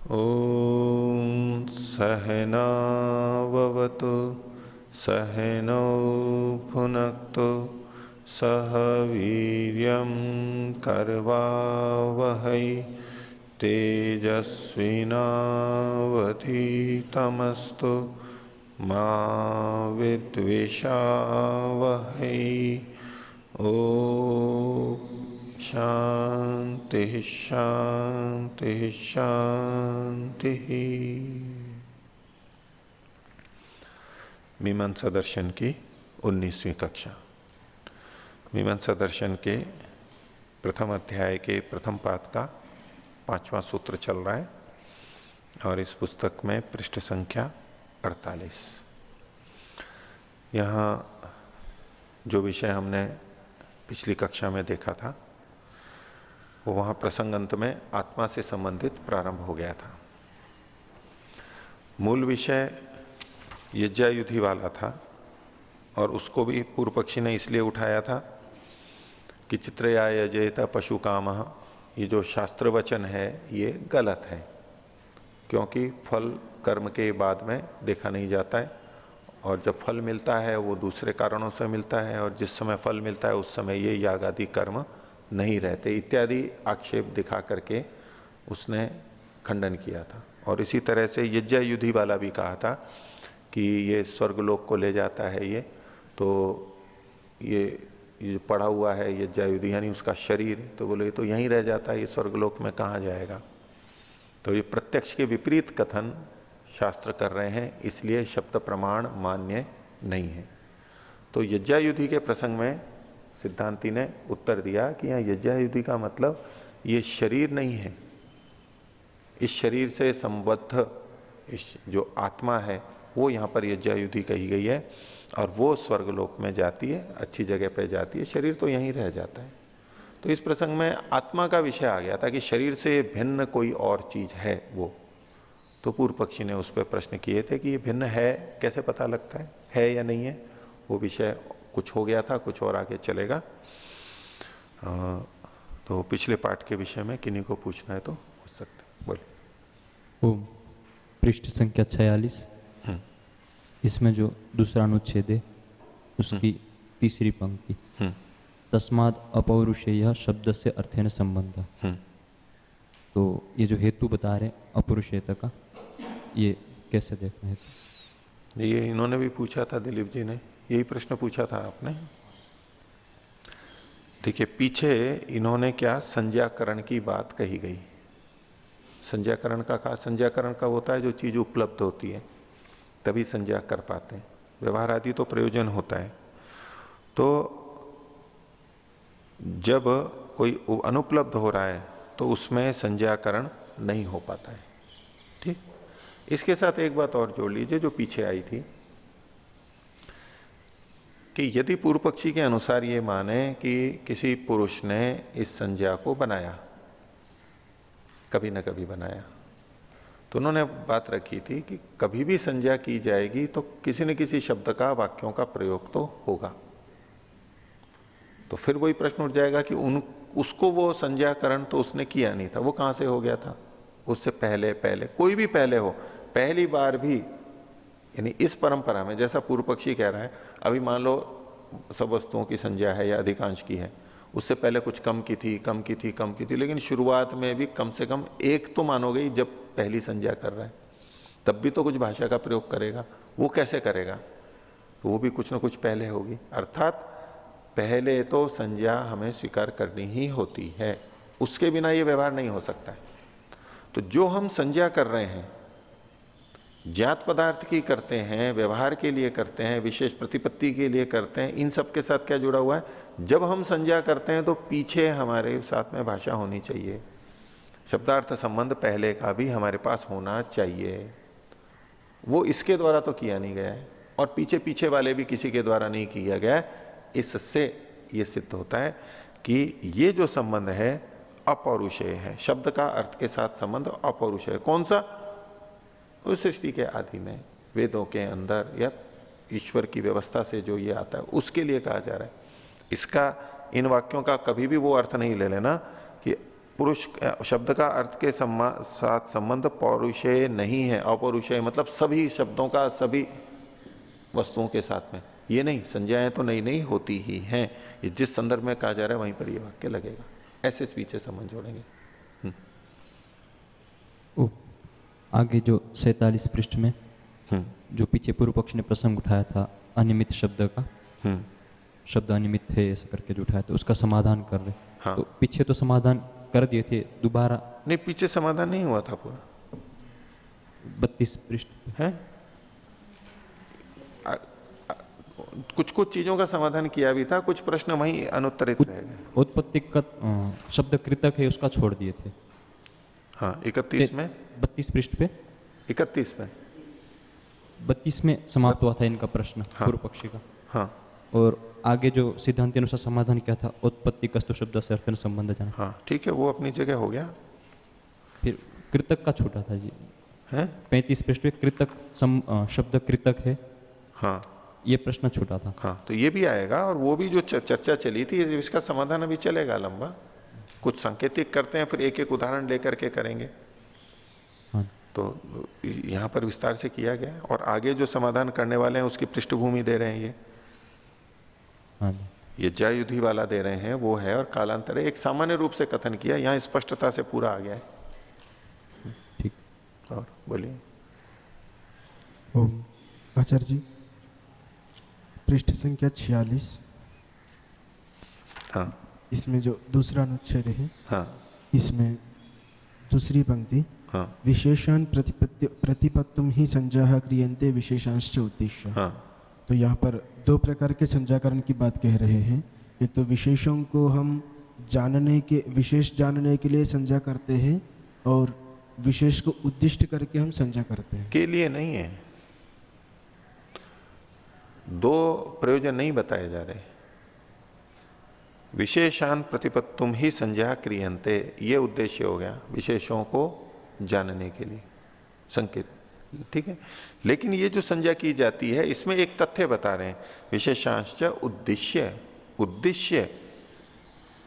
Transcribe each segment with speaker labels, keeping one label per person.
Speaker 1: ॐ सहनाववतु सहनौ भुनक्तु सह वीर्यं करवावहै तेजस्विनावधीतमस्तु मा विद्विषावहै। ओ शांति शांति शांति। मीमांसा दर्शन की 19वीं कक्षा। मीमांसा दर्शन के प्रथम अध्याय के प्रथम पाद का 5वां सूत्र चल रहा है और इस पुस्तक में पृष्ठ संख्या 48। यहां जो विषय हमने पिछली कक्षा में देखा था वो वहां प्रसंग अंत में आत्मा से संबंधित प्रारंभ हो गया था। मूल विषय यज्ञायुधि वाला था और उसको भी पूर्व पक्षी ने इसलिए उठाया था कि चित्रया यजेत पशु कामः, ये जो शास्त्र वचन है ये गलत है, क्योंकि फल कर्म के बाद में देखा नहीं जाता है और जब फल मिलता है वो दूसरे कारणों से मिलता है और जिस समय फल मिलता है उस समय ये याग आदि कर्म नहीं रहते इत्यादि आक्षेप दिखा करके उसने खंडन किया था। और इसी तरह से यज्ञायुधि वाला भी कहा था कि ये स्वर्गलोक को ले जाता है, ये तो ये पड़ा हुआ है यज्ञायुधि यानी उसका शरीर, तो बोले तो यहीं रह जाता है, ये स्वर्गलोक में कहां जाएगा। तो ये प्रत्यक्ष के विपरीत कथन शास्त्र कर रहे हैं, इसलिए शब्द प्रमाण मान्य नहीं है। तो यज्ञायुधि के प्रसंग में सिद्धांती ने उत्तर दिया कि यहां यज्ञायुधि का मतलब ये शरीर नहीं है, इस शरीर से संबद्ध इस जो आत्मा है वो यहां पर यज्ञायुधि कही गई है और वो स्वर्गलोक में जाती है, अच्छी जगह पे जाती है, शरीर तो यहीं रह जाता है। तो इस प्रसंग में आत्मा का विषय आ गया था कि शरीर से भिन्न कोई और चीज है वो। तो पूर्व पक्षी ने उस पर प्रश्न किए थे कि ये भिन्न है कैसे पता लगता है या नहीं है। वो विषय कुछ हो गया था, कुछ और आगे चलेगा। तो पिछले पाठ के विषय में किन्हीं को पूछना है तो पूछ सकते, बोलिए।
Speaker 2: ओम। पृष्ठ संख्या 46, इसमें जो दूसरा अनुच्छेद है उसकी तीसरी पंक्ति, तस्माद अपौरुषेय शब्द से अर्थेन संबंध। तो ये जो हेतु बता रहे अपौरुषेयता का, ये कैसे देखना है?
Speaker 1: ये इन्होंने भी पूछा था, दिलीप जी ने यही प्रश्न पूछा था आपने। देखिए पीछे इन्होंने क्या संज्ञाकरण की बात कही गई। संज्ञाकरण का कहा, संज्ञाकरण का होता है जो चीज उपलब्ध होती है तभी संज्ञा कर पाते हैं, व्यवहार आदि तो प्रयोजन होता है। तो जब कोई अनुपलब्ध हो रहा है तो उसमें संज्ञाकरण नहीं हो पाता है। ठीक, इसके साथ एक बात और जोड़ लीजिए जो पीछे आई थी कि यदि पूर्व पक्षी के अनुसार ये माने कि किसी पुरुष ने इस संज्ञा को बनाया, कभी ना कभी बनाया, तो उन्होंने बात रखी थी कि कभी भी संज्ञा की जाएगी तो किसी न किसी शब्द का, वाक्यों का प्रयोग तो होगा। तो फिर वही प्रश्न उठ जाएगा कि उसको वो संज्ञाकरण तो उसने किया नहीं था, वो कहां से हो गया था? उससे पहले पहले कोई भी पहले हो, पहली बार भी, यानी इस परंपरा में जैसा पूर्व पक्षी कह रहा है, अभी मान लो सब वस्तुओं की संज्ञा है या अधिकांश की है, उससे पहले कुछ कम की थी, कम की थी, कम की थी, लेकिन शुरुआत में भी कम से कम एक तो मानोगे ही जब पहली संज्ञा कर रहा है तब भी तो कुछ भाषा का प्रयोग करेगा। वो कैसे करेगा? तो वो भी कुछ ना कुछ पहले होगी, अर्थात पहले तो संज्ञा हमें स्वीकार करनी ही होती है, उसके बिना ये व्यवहार नहीं हो सकता है। तो जो हम संज्ञा कर रहे हैं ज्ञात पदार्थ की करते हैं, व्यवहार के लिए करते हैं, विशेष प्रतिपत्ति के लिए करते हैं, इन सब के साथ क्या जुड़ा हुआ है? जब हम संज्ञा करते हैं तो पीछे हमारे साथ में भाषा होनी चाहिए, शब्दार्थ संबंध पहले का भी हमारे पास होना चाहिए। वो इसके द्वारा तो किया नहीं गया है और पीछे पीछे वाले भी किसी के द्वारा नहीं किया गया है। इससे यह सिद्ध होता है कि ये जो संबंध है अपौरुषेय है, शब्द का अर्थ के साथ संबंध अपौरुषेय। कौन सा? उस सृष्टि के आदि में, वेदों के अंदर या ईश्वर की व्यवस्था से जो ये आता है उसके लिए कहा जा रहा है। इसका इन वाक्यों का कभी भी वो अर्थ नहीं ले लेना कि पुरुष शब्द का अर्थ के साथ संबंध पौरुषेय नहीं है। अपौरुषेय मतलब सभी शब्दों का सभी वस्तुओं के साथ में, ये नहीं। संज्ञाएं तो नई नई होती ही हैं, ये जिस संदर्भ में कहा जा रहा है वहीं पर ये वाक्य लगेगा। ऐसे पीछे संबंध जोड़ेंगे।
Speaker 2: ओ, आगे जो 47 पृष्ठ में जो पीछे पूर्व पक्ष ने प्रसंग उठाया था अनियमित शब्द का, शब्द अनियमित है ऐसा करके जो उठाया था, उसका समाधान कर रहे।
Speaker 1: हाँ।
Speaker 2: तो पीछे तो समाधान कर दिए थे, दोबारा
Speaker 1: नहीं, पीछे समाधान नहीं हुआ था पूरा।
Speaker 2: 32 पृष्ठ
Speaker 1: है कुछ कुछ चीजों का समाधान किया भी था, कुछ प्रश्न वहीं अनुत्तरित रह गए।
Speaker 2: उत्पत्ति का शब्द कृतक है उसका छोड़ दिए थे।
Speaker 1: हाँ, 31 में,
Speaker 2: 32 पृष्ठ पे,
Speaker 1: 31 में,
Speaker 2: 32 में समाप्त हुआ था इनका प्रश्न।
Speaker 1: हाँ,
Speaker 2: पूर्व पक्षी का।
Speaker 1: हाँ।
Speaker 2: और आगे जो सिद्धांत अनुसार समाधान क्या था, उत्पत्ति कस्तु शब्द से अर्थन संबंध जाना।
Speaker 1: हाँ ठीक है, वो अपनी जगह हो गया।
Speaker 2: फिर कृतक का छूटा था जी,
Speaker 1: है
Speaker 2: 35 पृष्ठ पे कृतक शब्द कृतक है,
Speaker 1: हाँ,
Speaker 2: ये प्रश्न छूटा था।
Speaker 1: हाँ, तो ये भी आएगा। और वो भी जो चर्चा चली थी, इसका समाधान अभी चलेगा लंबा। कुछ सांकेतिक करते हैं, फिर एक एक उदाहरण लेकर के करेंगे।
Speaker 2: हाँ।
Speaker 1: तो यहां पर विस्तार से किया गया, और आगे जो समाधान करने वाले हैं उसकी पृष्ठभूमि दे रहे हैं ये।
Speaker 2: हाँ।
Speaker 1: ये जयुधि वाला दे रहे हैं वो है, और कालांतर एक सामान्य रूप से कथन किया, यहां स्पष्टता से पूरा आ गया है।
Speaker 2: ठीक।
Speaker 1: और बोलिए।
Speaker 3: ओम आचार्य जी, पृष्ठ संख्या 46,
Speaker 1: हाँ,
Speaker 3: इसमें जो दूसरा अनुच्छेद है,
Speaker 1: हाँ,
Speaker 3: इसमें दूसरी पंक्ति,
Speaker 1: हाँ,
Speaker 3: विशेषान प्रतिपत्तुम ही संज्ञा क्रियन्ते विशेषांश्च उद्देश्य।
Speaker 1: हाँ,
Speaker 3: तो यहाँ पर दो प्रकार के संज्ञाकरण की बात कह रहे हैं। एक तो विशेषों को हम विशेष जानने के लिए संज्ञा करते हैं, और विशेष को उद्दिष्ट करके हम संज्ञा करते हैं।
Speaker 1: के लिए नहीं है, दो प्रयोजन नहीं बताए जा रहे। विशेषान प्रतिपत्तुम ही संज्ञा क्रियन्ते, ये उद्देश्य हो गया, विशेषों को जानने के लिए संकेत, ठीक है। लेकिन ये जो संज्ञा की जाती है, इसमें एक तथ्य बता रहे हैं, विशेषांश उद्देश्य, उद्देश्य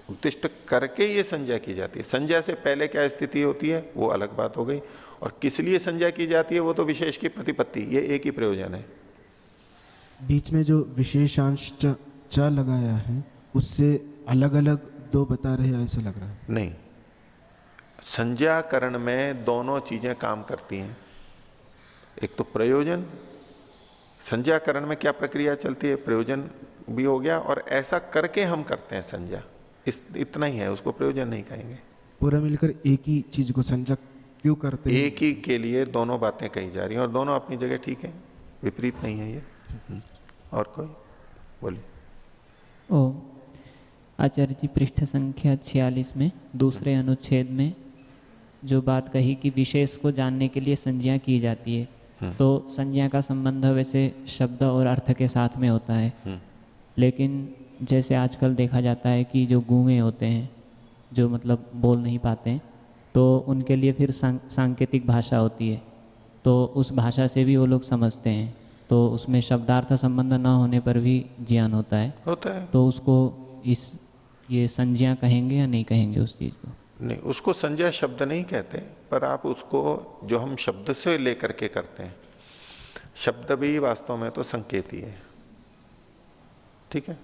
Speaker 1: उद्दिष्ट करके ये संज्ञा की जाती है। संज्ञा से पहले क्या स्थिति होती है वो अलग बात हो गई, और किस लिए संज्ञा की जाती है वो तो विशेष की प्रतिपत्ति, ये एक ही प्रयोजन है।
Speaker 3: बीच में जो विशेषांश च लगाया है, उससे अलग अलग दो बता रहे हैं, ऐसा लग रहा है।
Speaker 1: नहीं, संज्ञाकरण में दोनों चीजें काम करती हैं। एक तो प्रयोजन, संज्ञाकरण में क्या प्रक्रिया चलती है, प्रयोजन भी हो गया, और ऐसा करके हम करते हैं संज्ञा, इतना ही है, उसको प्रयोजन नहीं कहेंगे।
Speaker 3: पूरा मिलकर एक ही चीज को संज्ञा क्यों करते हैं?
Speaker 1: एक ही के लिए दोनों बातें कही जा रही हैं, और दोनों अपनी जगह ठीक है, विपरीत नहीं है ये। और कोई बोलिए।
Speaker 4: ओ आचार्य जी, पृष्ठ संख्या 46 में दूसरे अनुच्छेद में जो बात कही कि विशेष को जानने के लिए संज्ञा की जाती है, तो संज्ञा का संबंध वैसे शब्द और अर्थ के साथ में होता है। लेकिन जैसे आजकल देखा जाता है कि जो गूंगे होते हैं, जो मतलब बोल नहीं पाते हैं, तो उनके लिए फिर सांकेतिक भाषा होती है, तो उस भाषा से भी वो लोग समझते हैं, तो उसमें शब्दार्थ संबंध न होने पर भी ज्ञान होता है। तो उसको ये संज्ञा कहेंगे या नहीं कहेंगे उस चीज को?
Speaker 1: नहीं, उसको संज्ञा शब्द नहीं कहते, पर आप उसको जो हम शब्द से लेकर के करते हैं, शब्द भी वास्तव में तो संकेत ही है, ठीक है।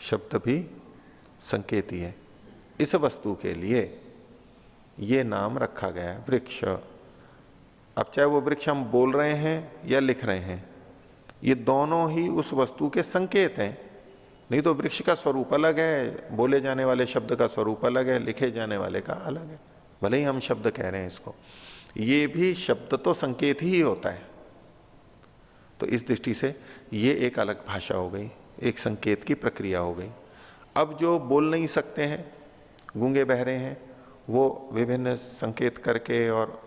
Speaker 1: शब्द भी संकेत ही है। इस वस्तु के लिए ये नाम रखा गया है, वृक्ष। अब चाहे वो वृक्ष हम बोल रहे हैं या लिख रहे हैं, ये दोनों ही उस वस्तु के संकेत हैं। नहीं तो वृक्ष का स्वरूप अलग है, बोले जाने वाले शब्द का स्वरूप अलग है, लिखे जाने वाले का अलग है, भले ही हम शब्द कह रहे हैं इसको। ये भी शब्द तो संकेत ही होता है। तो इस दृष्टि से ये एक अलग भाषा हो गई, एक संकेत की प्रक्रिया हो गई। अब जो बोल नहीं सकते हैं, गूंगे बहरे हैं, वो विभिन्न संकेत करके और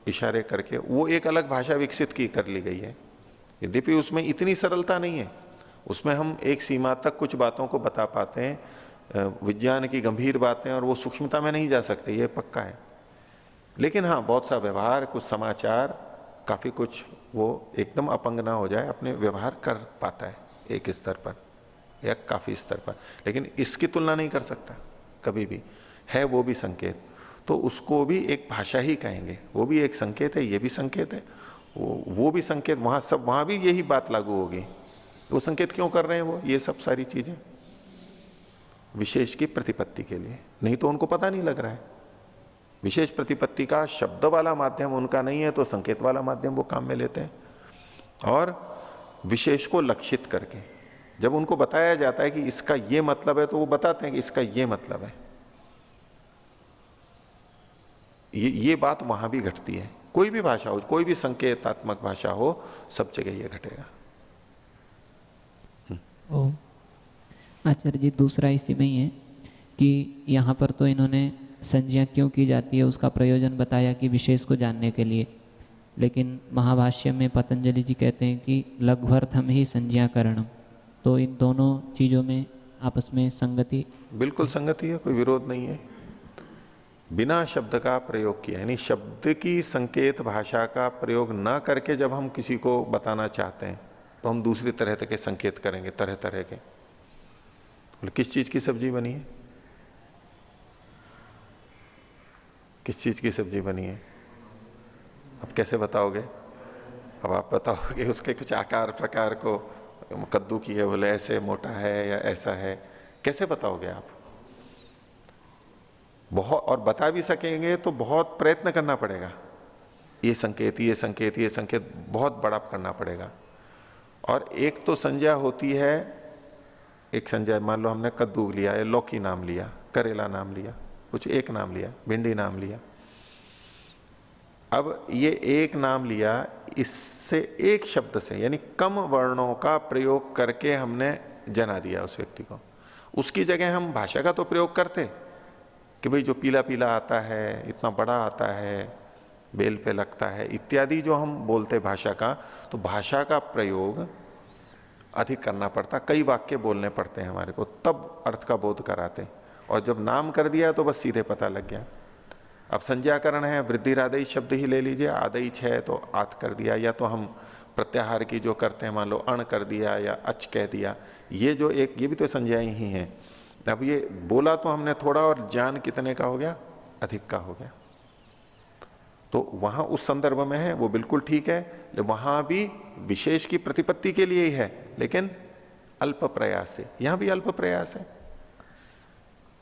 Speaker 1: इशारे करके वो एक अलग भाषा विकसित की कर ली गई है। यद्यपि उसमें इतनी सरलता नहीं है, उसमें हम एक सीमा तक कुछ बातों को बता पाते हैं, विज्ञान की गंभीर बातें, और वो सूक्ष्मता में नहीं जा सकते, ये पक्का है। लेकिन हाँ, बहुत सा व्यवहार, कुछ समाचार, काफी कुछ वो एकदम अपंग ना हो जाए, अपने व्यवहार कर पाता है एक स्तर पर या काफी स्तर पर, लेकिन इसकी तुलना नहीं कर सकता कभी भी। है वो भी संकेत, तो उसको भी एक भाषा ही कहेंगे। वो भी एक संकेत है, ये भी संकेत है, वो भी संकेत, वहां सब, वहां भी यही बात लागू होगी। वो संकेत क्यों कर रहे हैं वो, ये सब सारी चीजें विशेष की प्रतिपत्ति के लिए, नहीं तो उनको पता नहीं लग रहा है। विशेष प्रतिपत्ति का शब्द वाला माध्यम उनका नहीं है, तो संकेत वाला माध्यम वो काम में लेते हैं। और विशेष को लक्षित करके जब उनको बताया जाता है कि इसका ये मतलब है, तो वो बताते हैं कि इसका ये मतलब है। ये बात वहां भी घटती है, कोई भी भाषा हो, कोई भी संकेतात्मक भाषा हो, सब जगह ये घटेगा।
Speaker 4: ओ आचार्य जी, दूसरा इसी में ही है कि यहाँ पर तो इन्होंने संज्ञा क्यों की जाती है उसका प्रयोजन बताया कि विशेष को जानने के लिए, लेकिन महाभाष्य में पतंजलि जी कहते हैं कि लघ्वर्थम ही संज्ञाकरणम। तो इन दोनों चीजों में आपस में संगति?
Speaker 1: बिल्कुल संगति है, कोई विरोध नहीं है। बिना शब्द का प्रयोग किया, यानी शब्द की संकेत भाषा का प्रयोग ना करके जब हम किसी को बताना चाहते हैं, तो हम दूसरी तरह के संकेत करेंगे, तरह तरह के। किस चीज की सब्जी बनी है, किस चीज की सब्जी बनी है, अब कैसे बताओगे? अब आप बताओगे उसके कुछ आकार प्रकार को, कद्दू की है बोले ऐसे मोटा है या ऐसा है, कैसे बताओगे आप? बहुत, और बता भी सकेंगे तो बहुत प्रयत्न करना पड़ेगा। ये संकेत, ये संकेत, ये संकेत बहुत बड़ा करना पड़ेगा। और एक तो संज्ञा होती है, एक संज्ञा, मान लो हमने कद्दू लिया या लौकी नाम लिया, करेला नाम लिया, कुछ एक नाम लिया, भिंडी नाम लिया। अब ये एक नाम लिया, इससे एक शब्द से, यानी कम वर्णों का प्रयोग करके हमने जना दिया उस व्यक्ति को। उसकी जगह हम भाषा का तो प्रयोग करते कि भाई जो पीला पीला आता है, इतना बड़ा आता है, बेल पे लगता है, इत्यादि जो हम बोलते भाषा का, तो भाषा का प्रयोग अधिक करना पड़ता, कई वाक्य बोलने पड़ते हैं हमारे को, तब अर्थ का बोध कराते। और जब नाम कर दिया तो बस सीधे पता लग गया। अब संज्ञाकरण है, वृद्धिरादेश शब्द ही ले लीजिए, आदेश है तो आत कर दिया, या तो हम प्रत्याहार की जो करते हैं, मान लो अण कर दिया या अच कह दिया, ये जो एक, ये भी तो संज्ञाएं ही हैं। अब ये बोला तो हमने थोड़ा, और ज्ञान कितने का हो गया, अधिक का हो गया। तो वहां उस संदर्भ में है वो बिल्कुल ठीक है, वहां भी विशेष की प्रतिपत्ति के लिए ही है, लेकिन अल्प प्रयास से। यहां भी अल्प प्रयास है,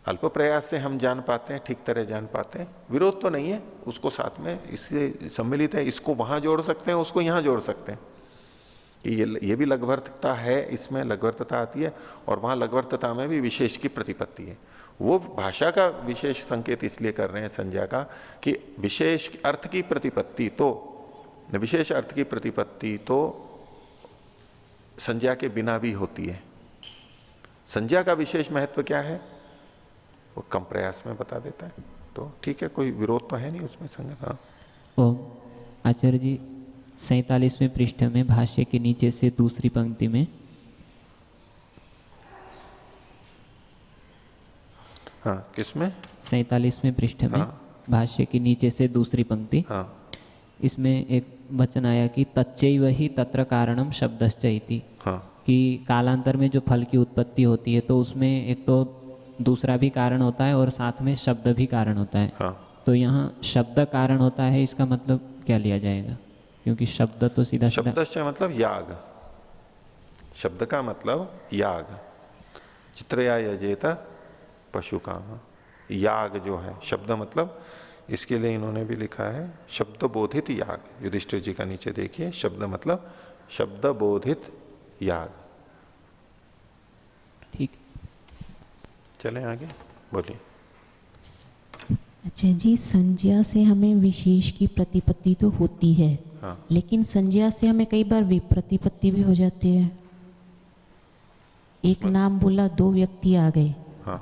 Speaker 1: अल्प प्रयास से हम जान पाते हैं, ठीक तरह जान पाते हैं, विरोध तो नहीं है, उसको साथ में इससे सम्मिलित है, इसको वहां जोड़ सकते हैं, उसको यहां जोड़ सकते हैं। ये भी लघ्वर्थता है, इसमें लघ्वर्थता आती है, और वहां लघ्वर्थता में भी विशेष की प्रतिपत्ति है। वो भाषा का विशेष संकेत इसलिए कर रहे हैं संज्ञा का, कि विशेष अर्थ की प्रतिपत्ति तो, विशेष अर्थ की प्रतिपत्ति तो संज्ञा के बिना भी होती है। संज्ञा का विशेष महत्व क्या है, वो कम प्रयास में बता देता है। तो ठीक है, कोई विरोध तो है नहीं उसमें संगत। हाँ
Speaker 4: ओम आचार्य जी, 47वें पृष्ठ में भाष्य के नीचे से दूसरी पंक्ति में,
Speaker 1: हाँ किसमें,
Speaker 4: 47वें पृष्ठ में,
Speaker 1: हाँ,
Speaker 4: भाष्य के नीचे से दूसरी पंक्ति,
Speaker 1: हाँ,
Speaker 4: इसमें एक वचन आया कि तच्चैव ही तत्र कारणम शब्दश्च इति,
Speaker 1: हाँ,
Speaker 4: कि कालांतर में जो फल की उत्पत्ति होती है तो उसमें एक तो दूसरा भी कारण होता है और साथ में शब्द भी कारण होता है।
Speaker 1: हाँ।
Speaker 4: तो यहाँ शब्द कारण होता है, इसका मतलब क्या लिया जाएगा? क्योंकि शब्द तो सीधा
Speaker 1: शब्दश्च मतलब याग, शब्द का मतलब याग, चित्रया यजेत पशु काम, याग जो है शब्द मतलब, इसके लिए इन्होंने भी लिखा है शब्द बोधित याग। युधिष्ठिर जी का नीचे देखिए, शब्द मतलब शब्द बोधित याग।
Speaker 4: ठीक,
Speaker 1: चलें आगे, बोलिए।
Speaker 5: अच्छा जी, संज्ञा से हमें विशेष की प्रतिपत्ति तो होती है,
Speaker 1: हाँ,
Speaker 5: लेकिन संज्ञा से हमें कई बार विप्रतिपत्ति भी हो जाती है। एक नाम बोला, दो व्यक्ति आ गए,
Speaker 1: हाँ,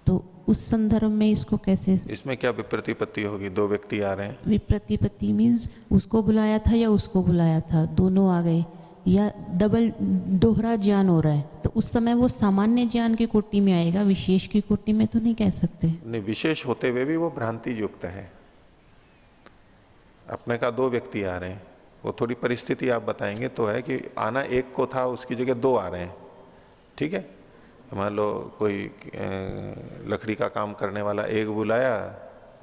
Speaker 5: तो उस संदर्भ में इसको कैसे?
Speaker 1: इसमें क्या विप्रतिपत्ति होगी, दो व्यक्ति आ रहे हैं,
Speaker 5: विप्रतिपत्ति मीन्स उसको बुलाया था या उसको बुलाया था, दोनों आ गए, या डबल दोहरा ज्ञान हो रहा है, तो उस समय वो सामान्य ज्ञान की कोटि में आएगा, विशेष की कोटि में तो नहीं कह सकते।
Speaker 1: नहीं, विशेष होते हुए भी वो भ्रांति युक्त है। अपने का दो व्यक्ति आ रहे हैं, वो थोड़ी परिस्थिति आप बताएंगे तो है कि आना एक को था, उसकी जगह दो आ रहे हैं, ठीक है, मान लो कोई लकड़ी का काम करने वाला एक बुलाया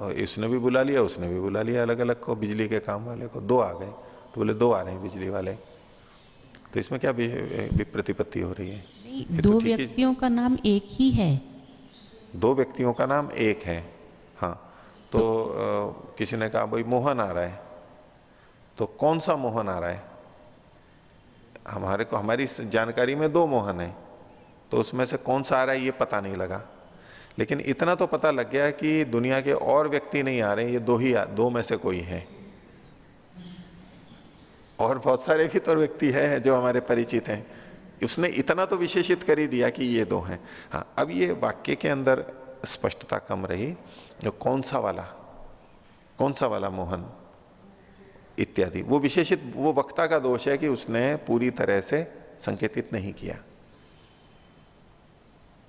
Speaker 1: और इसने भी बुला लिया, उसने भी बुला लिया अलग अलग को, बिजली के काम वाले को, दो आ गए तो बोले दो आ रहे हैं बिजली वाले। तो इसमें क्या विप्रतिपत्ति हो रही है?
Speaker 5: नहीं,
Speaker 1: ये तो
Speaker 5: दो
Speaker 1: ठीक है।
Speaker 5: व्यक्तियों का नाम एक ही है।
Speaker 1: दो व्यक्तियों का नाम एक है, हाँ। तो किसी ने कहा भाई मोहन आ रहा है, तो कौन सा मोहन आ रहा है? हमारे को, हमारी जानकारी में दो मोहन है, तो उसमें से कौन सा आ रहा है ये पता नहीं लगा। लेकिन इतना तो पता लग गया कि दुनिया के और व्यक्ति नहीं आ रहे हैं, ये दो में से कोई है। और बहुत सारे भी तो व्यक्ति हैं जो हमारे परिचित हैं, उसने इतना तो विशेषित कर ही दिया कि ये दो हैं। हाँ, अब ये वाक्य के अंदर स्पष्टता कम रही, जो कौन सा वाला मोहन इत्यादि, वो विशेषित, वो वक्ता का दोष है कि उसने पूरी तरह से संकेतित नहीं किया।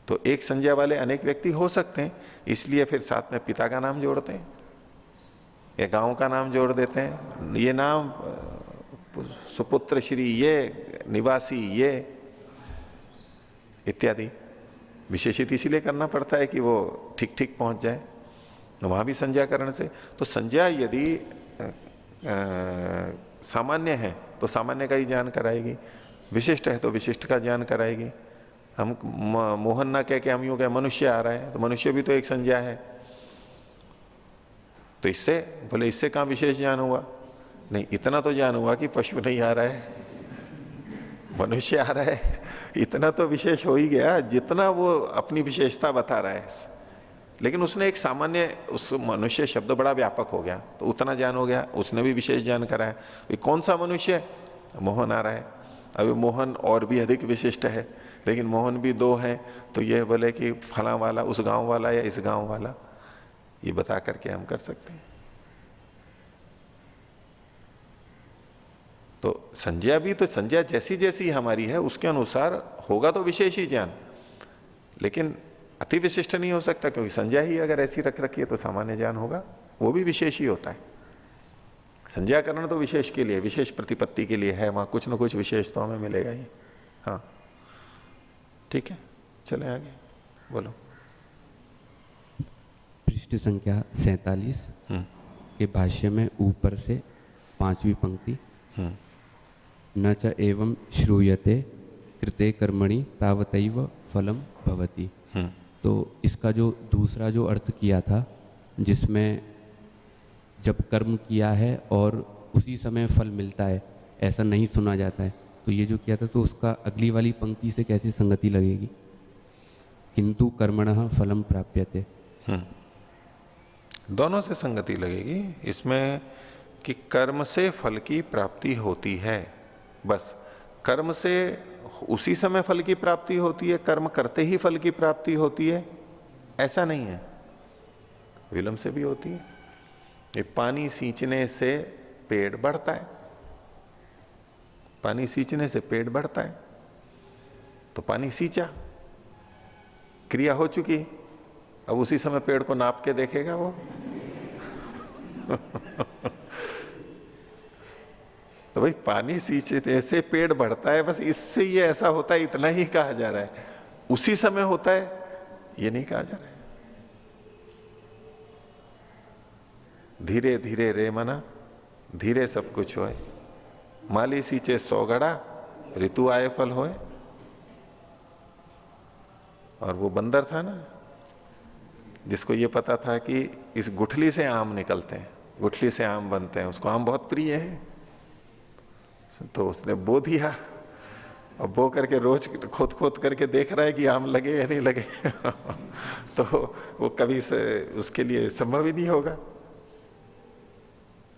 Speaker 1: तो एक संज्ञा वाले अनेक व्यक्ति हो सकते हैं, इसलिए फिर साथ में पिता का नाम जोड़ते हैं या गांव का नाम जोड़ देते हैं। ये नाम सुपुत्र श्री ये, निवासी ये इत्यादि विशेषित इसीलिए करना पड़ता है कि वो ठीक ठीक पहुंच जाए। तो वहां भी संज्ञाकरण से, तो संज्ञा यदि सामान्य है तो सामान्य का ही ज्ञान कराएगी, विशिष्ट है तो विशिष्ट का ज्ञान कराएगी। हम मोहन ना कह के हम यूं कहें मनुष्य आ रहा है, तो मनुष्य भी तो एक संज्ञा है। तो इससे बोले इससे कहां विशेष ज्ञान हुआ? नहीं, इतना तो ज्ञान हुआ कि पशु नहीं आ रहा है, मनुष्य आ रहा है, इतना तो विशेष हो ही गया जितना वो अपनी विशेषता बता रहा है। लेकिन उसने एक सामान्य, उस मनुष्य शब्द बड़ा व्यापक हो गया, तो उतना ज्ञान हो गया, उसने भी विशेष ज्ञान कराया। कौन सा मनुष्य? मोहन आ रहा है। अभी मोहन और भी अधिक विशिष्ट है, लेकिन मोहन भी दो हैं, तो यह बोले कि फला वाला उस गांव वाला या इस गांव वाला, ये बता करके हम कर सकते हैं। तो संज्ञा भी, तो संज्ञा जैसी जैसी हमारी है उसके अनुसार होगा तो विशेष ही ज्ञान, लेकिन अति विशिष्ट नहीं हो सकता, क्योंकि संज्ञा ही अगर ऐसी रख रखी है तो सामान्य ज्ञान होगा, वो भी विशेष ही होता है। संज्ञाकरण तो विशेष के लिए, विशेष प्रतिपत्ति के लिए है, वहां कुछ ना कुछ विशेष तो हमें मिलेगा ही। हाँ ठीक है, चले आगे, बोलो।
Speaker 6: पृष्ठ संख्या 47 के भाष्य में ऊपर से 5वीं पंक्ति, न च एवं श्रूयते कृते कर्मणि तावतैव फलम भवति। तो इसका जो दूसरा जो अर्थ किया था, जिसमें जब कर्म किया है और उसी समय फल मिलता है, ऐसा नहीं सुना जाता है, तो ये जो किया था तो उसका अगली वाली पंक्ति से कैसी संगति लगेगी? किंतु कर्मणः फलम प्राप्यते।
Speaker 1: दोनों से संगति लगेगी इसमें कि कर्म से फल की प्राप्ति होती है, बस कर्म से उसी समय फल की प्राप्ति होती है, कर्म करते ही फल की प्राप्ति होती है, ऐसा नहीं है, विलंब से भी होती है। ये पानी सींचने से पेड़ बढ़ता है, पानी सींचने से पेड़ बढ़ता है, तो पानी सींचा, क्रिया हो चुकी, अब उसी समय पेड़ को नाप के देखेगा वो तो भाई पानी सींचने से पेड़ बढ़ता है, बस इससे ये ऐसा होता है इतना ही कहा जा रहा है, उसी समय होता है ये नहीं कहा जा रहा है। धीरे धीरे रे मना, धीरे सब कुछ होए, माली सींचे 100 गड़ा, ऋतु आए फल होए। और वो बंदर था ना, जिसको ये पता था कि इस गुठली से आम निकलते हैं, गुठली से आम बनते हैं, उसको आम बहुत प्रिय है, तो उसने बो दिया, और बो करके रोज खोद खोद करके देख रहा है कि आम लगे या नहीं लगे तो वो कभी से उसके लिए संभव ही नहीं होगा।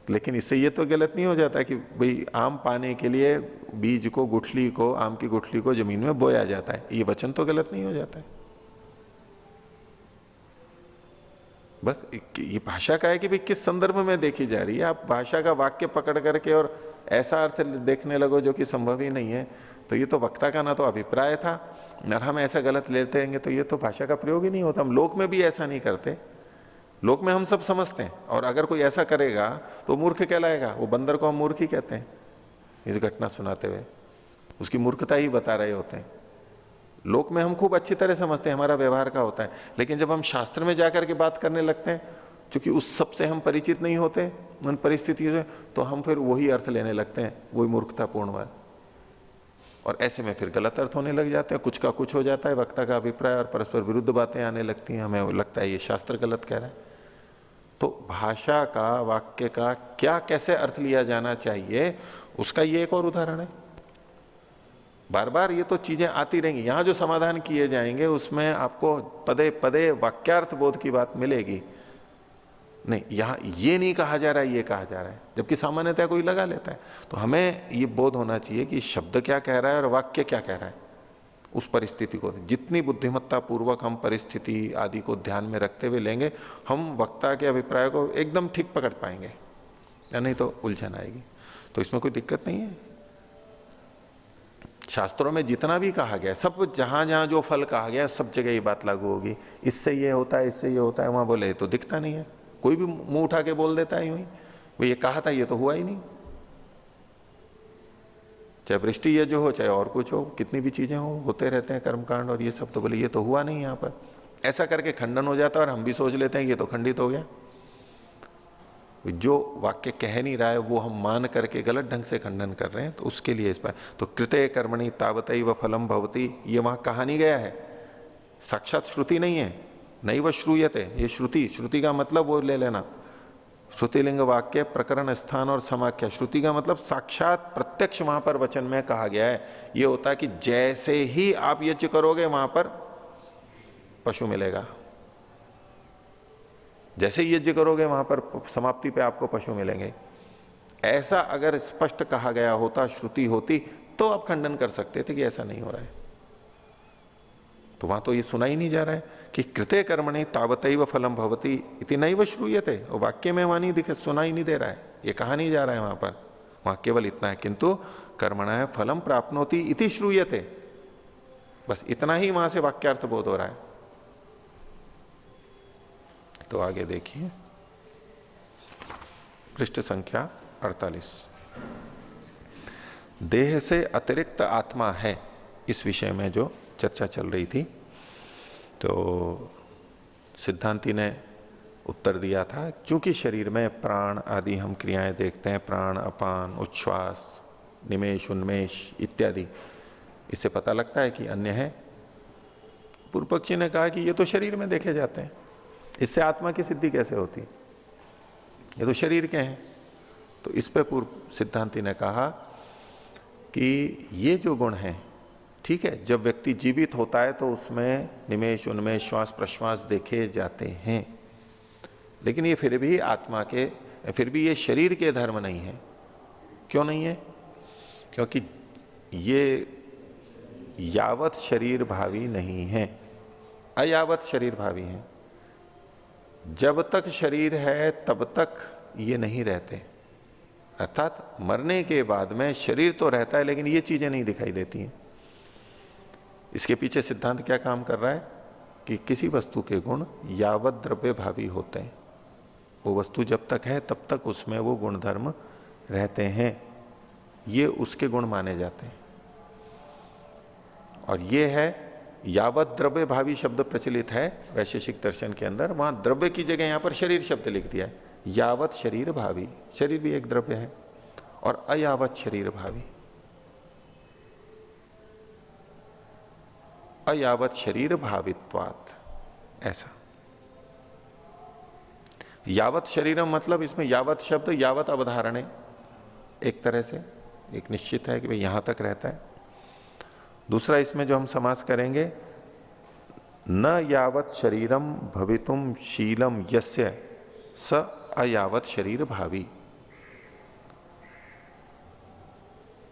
Speaker 1: लेकिन इससे ये तो गलत नहीं हो जाता कि भाई आम पाने के लिए बीज को, गुठली को, आम की गुठली को जमीन में बोया जाता है, ये वचन तो गलत नहीं हो जाता है। बस ये भाषा का है कि भाई किस संदर्भ में देखी जा रही है। आप भाषा का वाक्य पकड़ करके और ऐसा अर्थ देखने लगो जो कि संभव ही नहीं है, तो ये तो वक्ता का ना तो अभिप्राय था, और हम ऐसा गलत लेते हैं तो ये तो भाषा का प्रयोग ही नहीं होता। हम लोक में भी ऐसा नहीं करते, लोक में हम सब समझते हैं, और अगर कोई ऐसा करेगा तो मूर्ख कहलाएगा। वो बंदर को हम मूर्ख ही कहते हैं इस घटना सुनाते हुए, उसकी मूर्खता ही बता रहे होते हैं। लोक में हम खूब अच्छी तरह समझते हैं, हमारा व्यवहार का होता है, लेकिन जब हम शास्त्र में जाकर के बात करने लगते हैं, क्योंकि उस सब से हम परिचित नहीं होते उन परिस्थितियों से, तो हम फिर वही अर्थ लेने लगते हैं, वही मूर्खतापूर्ण बात, और ऐसे में फिर गलत अर्थ होने लग जाते हैं, कुछ का कुछ हो जाता है, वक्ता का अभिप्राय और परस्पर विरुद्ध बातें आने लगती हैं, हमें लगता है ये शास्त्र गलत कह रहा है। तो भाषा का, वाक्य का क्या कैसे अर्थ लिया जाना चाहिए, उसका ये एक और उदाहरण है। बार बार ये तो चीजें आती रहेंगी, यहां जो समाधान किए जाएंगे उसमें आपको पदे पदे वाक्यार्थ बोध की बात मिलेगी। नहीं, यहां ये नहीं कहा जा रहा है, ये कहा जा रहा है, जबकि सामान्यतः कोई लगा लेता है। तो हमें ये बोध होना चाहिए कि शब्द क्या कह रहा है और वाक्य क्या कह रहा है, उस परिस्थिति को जितनी बुद्धिमत्ता पूर्वक हम परिस्थिति आदि को ध्यान में रखते हुए लेंगे, हम वक्ता के अभिप्राय को एकदम ठीक पकड़ पाएंगे, या नहीं तो उलझन आएगी। तो इसमें कोई दिक्कत नहीं है। शास्त्रों में जितना भी कहा गया, सब जहां जहां जो फल कहा गया सब जगह ये बात लागू होगी, इससे ये होता है, इससे ये होता है, वहां बोले तो दिखता नहीं है, कोई भी मुंह उठा के बोल देता है यूं ही, वो ये कहा था, ये तो हुआ ही नहीं। चाहे वृष्टि ये जो हो, चाहे और कुछ हो, कितनी भी चीजें हो, होते रहते हैं कर्मकांड और ये सब, तो बोले ये तो हुआ नहीं यहां पर, ऐसा करके खंडन हो जाता है और हम भी सोच लेते हैं ये तो खंडित हो गया। जो वाक्य कह नहीं रहा है वो हम मान करके गलत ढंग से खंडन कर रहे हैं, तो उसके लिए इस पर तो कृते कर्मणि तावतई व फलम भवती, ये वहां कहा नहीं गया है, साक्षात श्रुति नहीं है, नहीं वह श्रूयते, ये श्रुति, श्रुति का मतलब वो ले लेना, श्रुतिलिंग वाक्य प्रकरण स्थान और समाख्या, श्रुति का मतलब साक्षात प्रत्यक्ष वहां पर वचन में कहा गया है। ये होता है कि जैसे ही आप यज्ञ करोगे वहां पर पशु मिलेगा, जैसे ही यज्ञ करोगे वहां पर समाप्ति पे आपको पशु मिलेंगे। ऐसा अगर स्पष्ट कहा गया होता, श्रुति होती, तो आप खंडन कर सकते थे कि ऐसा नहीं हो रहा है। तो वहां तो ये सुना ही नहीं जा रहा है कि कृते कर्मणि तावतैव फलम भवति इति नैव श्रूयते, और वाक्य में वहां नहीं दिखे, सुना ही नहीं दे रहा है, ये कहा नहीं जा रहा है वहां पर, वहां केवल इतना है किंतु कर्मणः फलम प्राप्नोति इति श्रूयते, बस इतना ही वहां से वाक्यार्थ बोध हो रहा है। तो आगे देखिए पृष्ठ संख्या 48, देह से अतिरिक्त आत्मा है, इस विषय में जो चर्चा चल रही थी, तो सिद्धांती ने उत्तर दिया था, क्योंकि शरीर में प्राण आदि हम क्रियाएं देखते हैं, प्राण, अपान, उच्छ्वास, निमेश, उन्मेष इत्यादि, इससे पता लगता है कि अन्य है। पूर्व पक्षी ने कहा कि ये तो शरीर में देखे जाते हैं, इससे आत्मा की सिद्धि कैसे होती, ये तो शरीर के हैं। तो इस पे पूर्व सिद्धांती ने कहा कि ये जो गुण हैं, ठीक है, जब व्यक्ति जीवित होता है तो उसमें निमेश, उन्मेष, श्वास प्रश्वास देखे जाते हैं, लेकिन ये फिर भी आत्मा के, फिर भी ये शरीर के धर्म नहीं है। क्यों नहीं है? क्योंकि ये यावत शरीर भावी नहीं है, अयावत शरीर भावी है। जब तक शरीर है तब तक ये नहीं रहते, अर्थात मरने के बाद में शरीर तो रहता है लेकिन ये चीजें नहीं दिखाई देती हैं। इसके पीछे सिद्धांत क्या काम कर रहा है कि किसी वस्तु के गुण यावत द्रव्य भावी होते हैं, वो वस्तु जब तक है तब तक उसमें वो गुण धर्म रहते हैं, ये उसके गुण माने जाते हैं। और ये है यावत द्रव्य भावी शब्द प्रचलित है वैशेषिक दर्शन के अंदर, वहां द्रव्य की जगह यहां पर शरीर शब्द लिख दिया है। यावत शरीर भावी, शरीर भी एक द्रव्य है, और अयावत शरीर भावी, अयावत शरीर भावित्वात्, ऐसा। यावत शरीरम मतलब इसमें यावत शब्द यावत अवधारणे, एक तरह से एक निश्चित है कि भाई यहां तक रहता है। दूसरा इसमें जो हम समास करेंगे, न यावत शरीरम भवितुम शीलम यस्य स अयावत शरीर भावी,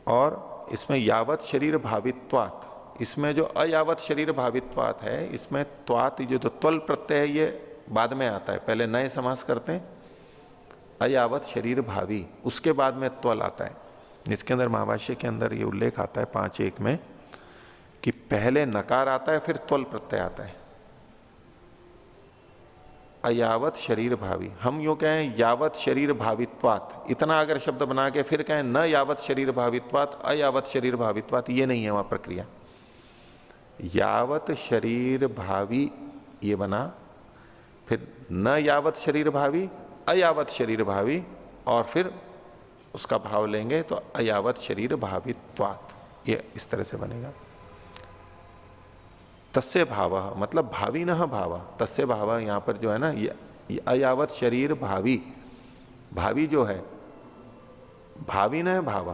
Speaker 1: और इसमें यावत शरीर भावित्वात्, इसमें जो अयावत शरीर भावित्वात् है, इसमें त्वात जो तो त्वल प्रत्यय है ये बाद में आता है, पहले नए समास करते हैं अयावत शरीर भावी, उसके बाद में त्वल आता है। इसके अंदर महाभाष्य के अंदर ये उल्लेख आता है 5.1 में कि पहले नकार आता है फिर त्वल प्रत्यय आता है, अयावत शरीर भावी। हम यूं कहें यावत शरीर भावित्वात्, इतना अगर शब्द बना के फिर कहें न यावत शरीर भावित्वात् अयावत शरीर भावित्वात्, ये नहीं है वहां प्रक्रिया। यावत शरीर भावी ये बना, फिर न यावत शरीर भावी, अयावत शरीर भावी, और फिर उसका भाव लेंगे तो अयावत शरीर भावित्वात्, ये इस तरह से बनेगा। तस्य भाव मतलब भावी न भाव, तस्य भाव यहां पर जो है ना ये अयावत शरीर भावी, भावी जो है भावी न भाव,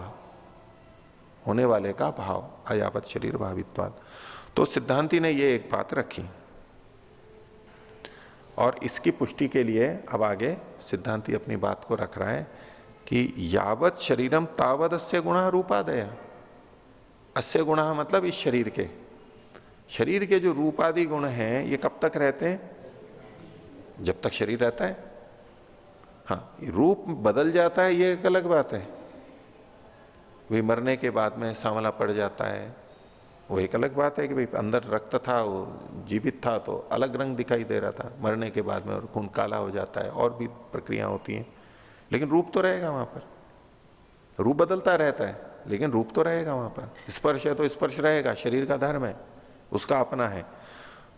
Speaker 1: होने वाले का भाव, अयावत शरीर भावित्वात्। तो सिद्धांती ने ये एक बात रखी, और इसकी पुष्टि के लिए अब आगे सिद्धांती अपनी बात को रख रहा है कि यावत शरीरम तावत अस्य गुणा रूपादय। अस्य गुणा मतलब इस शरीर के जो रूपादि गुण हैं ये कब तक रहते हैं? जब तक शरीर रहता है। हाँ, रूप बदल जाता है ये एक अलग बात है, वे मरने के बाद में सांवला पड़ जाता है, वो एक अलग बात है कि भाई अंदर रक्त था, वो जीवित था तो अलग रंग दिखाई दे रहा था, मरने के बाद में और खून काला हो जाता है, और भी प्रक्रिया होती हैं, लेकिन रूप तो रहेगा वहां पर। रूप बदलता रहता है लेकिन रूप तो रहेगा वहां पर। स्पर्श है तो स्पर्श रहेगा, शरीर का धर्म है, उसका अपना है।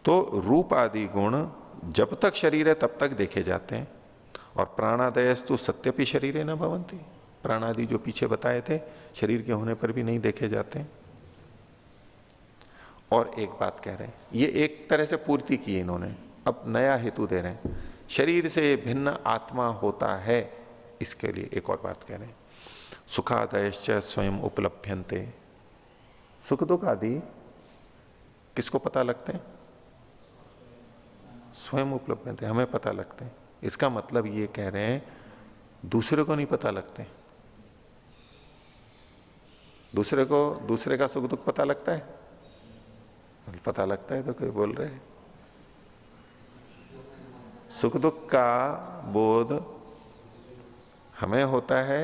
Speaker 1: तो रूप आदि गुण जब तक शरीर है तब तक देखे जाते हैं। और प्राणादयस्तु सत्यपि शरीर न भवंती, प्राण आदि जो पीछे बताए थे शरीर के होने पर भी नहीं देखे जाते हैं। और एक बात कह रहे हैं, ये एक तरह से पूर्ति की इन्होंने, अब नया हेतु दे रहे हैं, शरीर से भिन्न आत्मा होता है, इसके लिए एक और बात कह रहे हैं। सुखादयश्च स्वयं उपलभ्यन्ते, सुख दुख आदि किसको पता लगते हैं? स्वयं उपलब्धते, हमें पता लगते हैं। इसका मतलब ये कह रहे हैं दूसरे को नहीं पता लगते। दूसरे को दूसरे का सुख दुख पता लगता है? पता लगता है तो कोई बोल रहे हैं। सुख दुख का बोध हमें होता है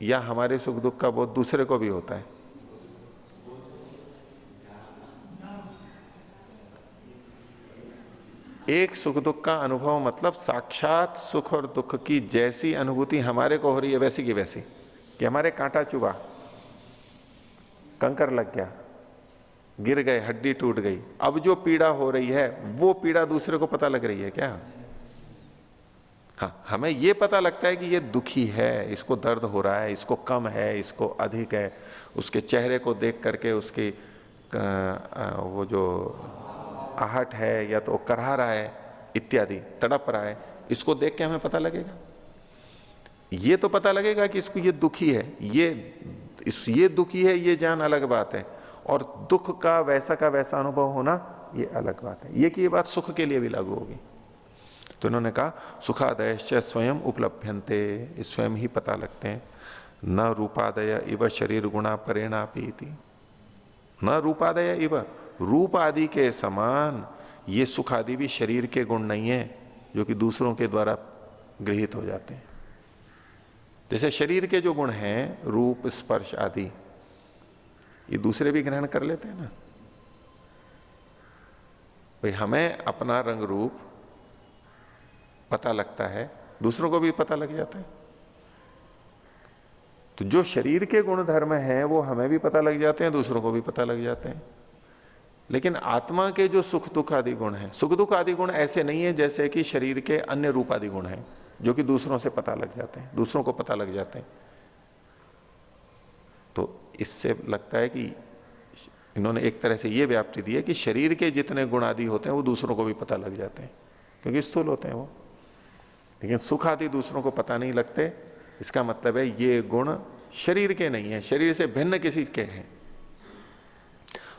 Speaker 1: या हमारे सुख दुख का बोध दूसरे को भी होता है? एक सुख दुख का अनुभव मतलब साक्षात सुख और दुख की जैसी अनुभूति हमारे को हो रही है वैसी की वैसी, कि हमारे कांटा चुभा, कंकर लग गया, गिर गए, हड्डी टूट गई, अब जो पीड़ा हो रही है वो पीड़ा दूसरे को पता लग रही है क्या? हाँ, हमें ये पता लगता है कि ये दुखी है, इसको दर्द हो रहा है, इसको कम है, इसको अधिक है, उसके चेहरे को देख करके उसकी वो जो आहट है या तो करहा रहा है इत्यादि, तड़प रहा है, इसको देख के हमें पता लगेगा। ये तो पता लगेगा कि इसको ये दुखी है, ये दुखी है, ये जान अलग बात है, और दुख का वैसा अनुभव होना ये अलग बात है। ये कि ये बात सुख के लिए भी लागू होगी। तो इन्होंने कहा सुखादयश्च स्वयं उपलभ्यन्ते, स्वयं ही पता लगते हैं। न रूपादय इव शरीर गुणा परेणापीति, न रूपादय इव, रूप आदि के समान ये सुख आदि भी शरीर के गुण नहीं है जो कि दूसरों के द्वारा गृहीत हो जाते हैं। जैसे शरीर के जो गुण हैं रूप स्पर्श आदि, ये दूसरे भी ग्रहण कर लेते हैं ना। भाई हमें अपना रंग रूप पता लगता है, दूसरों को भी पता लग जाता है। तो जो शरीर के गुण धर्म हैं वो हमें भी पता लग जाते हैं, दूसरों को भी पता लग जाते हैं। लेकिन आत्मा के जो सुख दुख आदि गुण हैं, सुख दुख आदि गुण ऐसे नहीं है जैसे कि शरीर के अन्य रूप आदि गुण हैं जो कि दूसरों से पता लग जाते हैं, दूसरों को पता लग जाते हैं। तो इससे लगता है कि इन्होंने एक तरह से यह व्याप्ति दी है कि शरीर के जितने गुण आदि होते हैं वो दूसरों को भी पता लग जाते हैं, क्योंकि स्थूल होते हैं वो। लेकिन सुख आदि दूसरों को पता नहीं लगते। इसका मतलब है ये गुण शरीर के नहीं है, शरीर से भिन्न किसी के हैं।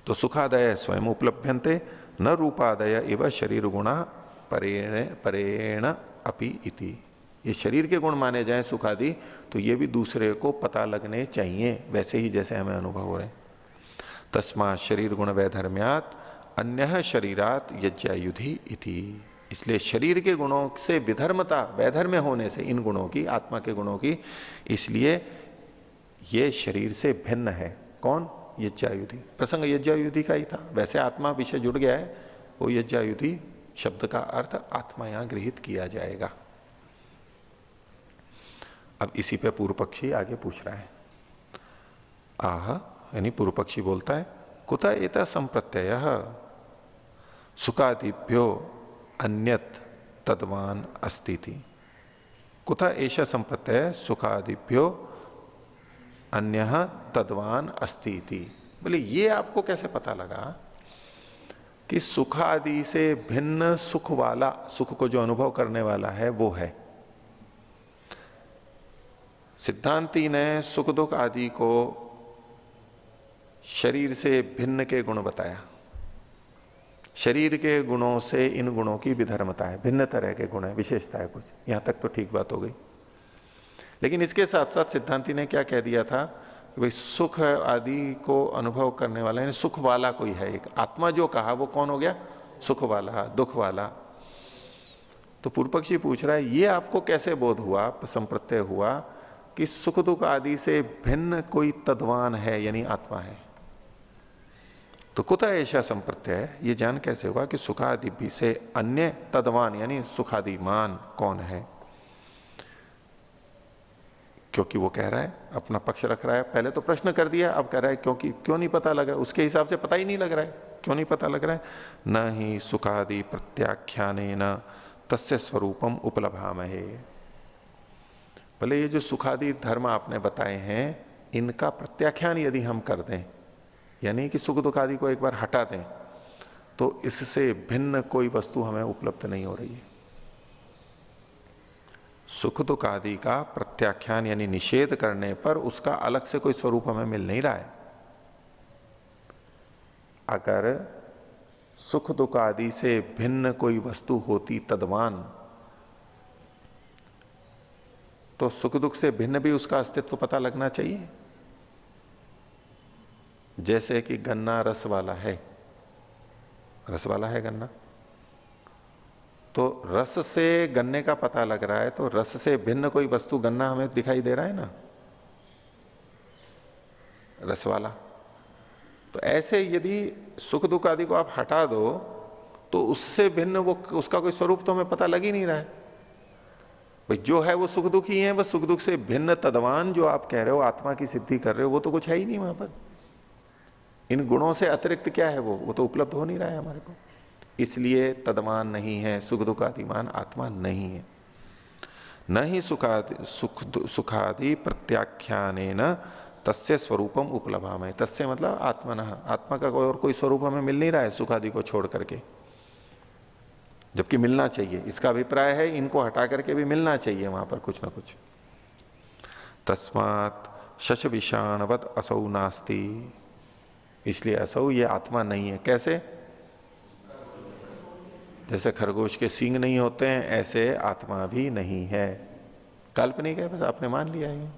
Speaker 1: तो सुखादय स्वयं उपलभ्यन्ते न रूपादय इव शरीर गुणा परेण अपि इति। ये शरीर के गुण माने जाएं सुख आदि तो ये भी दूसरे को पता लगने चाहिए वैसे ही जैसे हमें अनुभव हो रहे हैं। तस्मात् शरीर गुण वैधर्म्यात् अन्य शरीरात यज्ञायुधि इति। इसलिए शरीर के गुणों से विधर्मता, वैधर्म्य होने से इन गुणों की, आत्मा के गुणों की, इसलिए ये शरीर से भिन्न है। कौन? यज्ञायुधि। प्रसंग यज्ञायुधि का ही था, वैसे आत्मा विषय जुड़ गया है, वो यज्ञायुधि शब्द का अर्थ आत्मा यहां गृहीत किया जाएगा। अब इसी पे पूर्व पक्षी आगे पूछ रहा है। आह, यानी पूर्व पक्षी बोलता है, कुत एतः संप्रत्यय सुखादिभ्यो अन्यत तद्वान अस्ति थी। कुत एषः संप्रत्यय सुखादिभ्यो अन्य तद्वान अस्ति थी। बोले ये आपको कैसे पता लगा कि सुख आदि से भिन्न सुख वाला, सुख को जो अनुभव करने वाला है वो है। सिद्धांती ने सुख दुख आदि को शरीर से भिन्न के गुण बताया। शरीर के गुणों से इन गुणों की विधर्मता है, भिन्न तरह के गुण है, विशेषता है कुछ। यहां तक तो ठीक बात हो गई। लेकिन इसके साथ साथ सिद्धांती ने क्या कह दिया था कि भाई सुख आदि को अनुभव करने वाला यानी सुख वाला कोई है एक। आत्मा जो कहा वो कौन हो गया? सुख वाला, दुख वाला। तो पूर्व पक्षी पूछ रहा है ये आपको कैसे बोध हुआ, संप्रत्यय हुआ कि सुख दुख आदि से भिन्न कोई तद्वान है यानी आत्मा है? तो कुतः ऐसा संप्रत्यय, ये जान कैसे हुआ कि सुखादि भी से अन्य तद्वान यानी सुखादिमान कौन है? क्योंकि वो कह रहा है, अपना पक्ष रख रहा है। पहले तो प्रश्न कर दिया, अब कह रहा है क्योंकि क्यों नहीं पता लग रहा है? उसके हिसाब से पता ही नहीं लग रहा है। क्यों नहीं पता लग रहा है? न ही सुखादि प्रत्याख्याने न तस्य स्वरूपम उपलभामहे। भले ये जो सुखादि धर्म आपने बताए हैं इनका प्रत्याख्यान यदि हम कर दें, यानी कि सुख दुख आदि को एक बार हटा दें, तो इससे भिन्न कोई वस्तु हमें उपलब्ध नहीं हो रही है। सुख दुख आदि का प्रत्याख्यान यानी निषेध करने पर उसका अलग से कोई स्वरूप हमें मिल नहीं रहा है। अगर सुख दुख आदि से भिन्न कोई वस्तु होती तद्वान, तो सुख दुख से भिन्न भी उसका अस्तित्व पता लगना चाहिए। जैसे कि गन्ना रस वाला है, रस वाला है गन्ना, तो रस से गन्ने का पता लग रहा है, तो रस से भिन्न कोई वस्तु गन्ना हमें दिखाई दे रहा है ना, रस वाला। तो ऐसे यदि सुख दुख आदि को आप हटा दो तो उससे भिन्न वो उसका कोई स्वरूप तो हमें पता लग ही नहीं रहा है। भाई जो है वो सुख दुख ही है, बस सुख दुख से भिन्न तद्वान जो आप कह रहे हो, आत्मा की सिद्धि कर रहे हो, वो तो कुछ है ही नहीं वहां पर। इन गुणों से अतिरिक्त क्या है वो तो उपलब्ध हो नहीं रहा है हमारे को। इसलिए तद्वान नहीं है, सुख दुख आदिमान आत्मा नहीं है। न ही सुखादि प्रत्याख्याने न तस्य स्वरूपम उपलभाम है। तस्य मतलब आत्मा न, आत्मा का कोई और कोई स्वरूप हमें मिल नहीं रहा है सुखादि को छोड़ करके, जबकि मिलना चाहिए। इसका अभिप्राय है इनको हटा करके भी मिलना चाहिए वहां पर कुछ ना कुछ। तस्मात् शश विषाणवत असौ नास्ति, इसलिए असौ ये आत्मा नहीं है। कैसे? जैसे खरगोश के सींग नहीं होते हैं ऐसे आत्मा भी नहीं है, काल्पनिक है, बस आपने मान लिया है।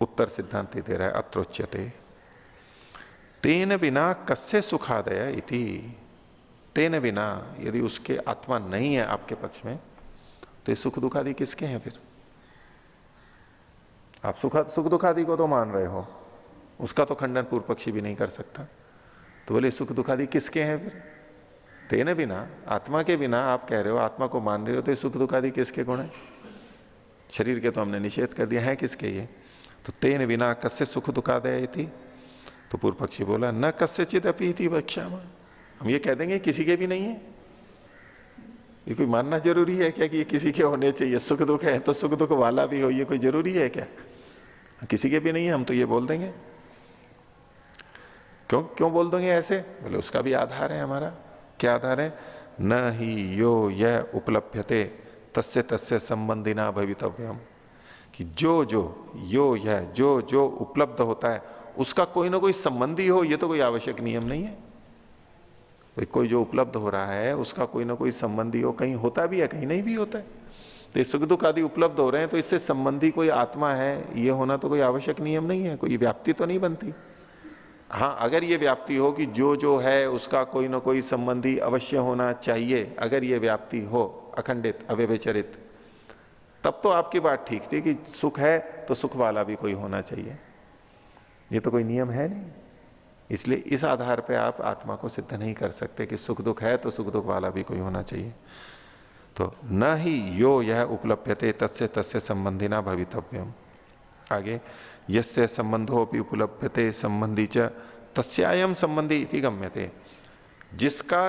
Speaker 1: उत्तर सिद्धांति दे रहा है अत्रोच्यते तेन बिना कस्य सुखादय इति। तेन बिना यदि उसके आत्मा नहीं है आपके पक्ष में, तो ये सुख दुखादि किसके हैं फिर? आप सुख दुखादि को तो मान रहे हो, उसका तो खंडन पूर्व पक्षी भी नहीं कर सकता। तो बोले सुख दुखादि किसके हैं फिर? तेन बिना, आत्मा के बिना आप कह रहे हो, आत्मा को मान रहे हो, तो ये सुख दुखादि किसके गुण है? शरीर के तो हमने निषेध कर दिया है, किसके ये? तो तेन बिना कस्य सुख दुखादय थी। तो पूर्व पक्षी बोला न कस्यचित अपि थी वक्ष्यामः। हम ये कह देंगे किसी के भी नहीं है। ये कोई मानना जरूरी है क्या कि ये किसी के होने चाहिए? सुख दुख है तो सुख दुख वाला भी हो, ये कोई जरूरी है क्या? किसी के भी नहीं है हम तो ये बोल देंगे। क्यों बोल देंगे ऐसे? बोले उसका भी आधार है हमारा। क्या आधार है? न ही यो यह उपलभ्यते तस्य तस्य संबंधिना भवितव्यम, कि जो जो उपलब्ध होता है उसका कोई ना कोई संबंधी हो, ये तो कोई आवश्यक नियम नहीं है। कोई जो उपलब्ध हो रहा है उसका कोई ना कोई संबंधी हो, कहीं होता भी है कहीं नहीं भी होता है। तो सुख दुख आदि उपलब्ध हो रहे हैं तो इससे संबंधी कोई आत्मा है ये होना तो कोई आवश्यक नियम नहीं है, कोई व्याप्ति तो नहीं बनती। हाँ, अगर ये व्याप्ति हो कि जो है उसका कोई ना कोई संबंधी अवश्य होना चाहिए, अगर ये व्याप्ति हो अखंडित अव्यभिचरित, तब तो आपकी बात ठीक थी कि सुख है तो सुख वाला भी कोई होना चाहिए। ये तो कोई नियम है नहीं, इसलिए इस आधार पे आप आत्मा को सिद्ध नहीं कर सकते कि सुख दुख है तो सुख दुख वाला भी कोई होना चाहिए। तो न ही यो यह उपलभ्यते तस्य तस्य संबंधिना भवितव्यम। आगे यस्य संबंधो भी उपलभ्यते संबंधी च तस्यायम संबंधी इति गम्यते, जिसका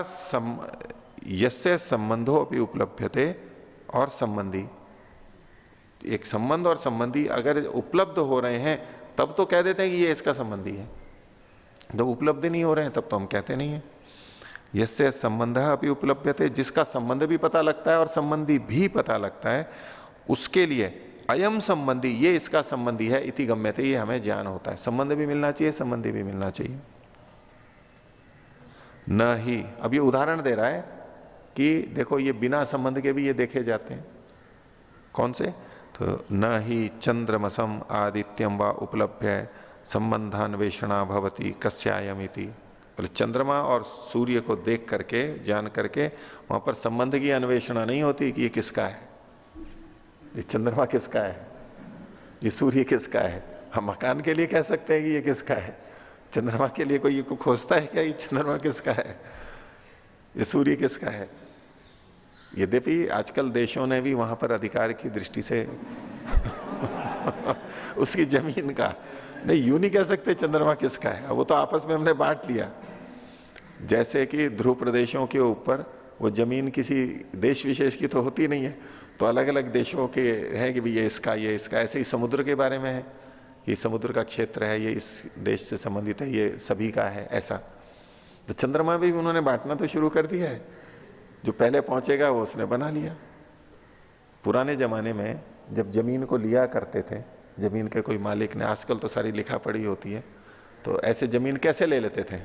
Speaker 1: यस्य संबंधो अपनी उपलब्धते, और संबंधी, एक संबंध और संबंधी अगर उपलब्ध हो रहे हैं तब तो कह देते हैं कि ये इसका संबंधी है, जब उपलब्ध नहीं हो रहे हैं तब तो हम कहते नहीं है। यस्य संबंध अपनी उपलब्धते, जिसका संबंध भी पता लगता है और संबंधी भी पता लगता है, उसके लिए अयम संबंधी, ये इसका संबंधी है, इति गम्यते, ये हमें ज्ञान होता है। संबंध भी मिलना चाहिए, संबंधी भी मिलना चाहिए। न ही, अब ये उदाहरण दे रहा है कि देखो ये बिना संबंध के भी ये देखे जाते हैं। कौन से? तो न ही चंद्रमसम आदित्यम व उपलभ्य संबंधान्वेषणा भवती कस्यायम इति। बोले चंद्रमा और सूर्य को देख करके, जान करके, वहां पर संबंध की अन्वेषणा नहीं होती कि ये किसका है, ये चंद्रमा किसका है, ये सूर्य किसका है। हम मकान के लिए कह सकते हैं कि ये किसका है, चंद्रमा के लिए कोई को खोजता है क्या ये चंद्रमा किसका है, ये सूर्य किसका है। यद्यपि आजकल देशों ने भी वहां पर अधिकार की दृष्टि से उसकी जमीन का, नहीं यूं नहीं कह सकते चंद्रमा किसका है, वो तो आपस में हमने बांट लिया। जैसे कि ध्रुव प्रदेशों के ऊपर वो जमीन किसी देश विशेष की तो होती नहीं है, तो अलग अलग देशों के हैं कि भी ये इसका, ये इसका। ऐसे ही समुद्र के बारे में है कि समुद्र का क्षेत्र है, ये इस देश से संबंधित है, ये सभी का है, ऐसा। तो चंद्रमा भी उन्होंने बांटना तो शुरू कर दिया है, जो पहले पहुंचेगा वो उसने बना लिया। पुराने जमाने में जब जमीन को लिया करते थे, जमीन के कोई मालिक ने, आजकल तो सारी लिखा पढ़ी होती है, तो ऐसे जमीन कैसे ले लेते थे?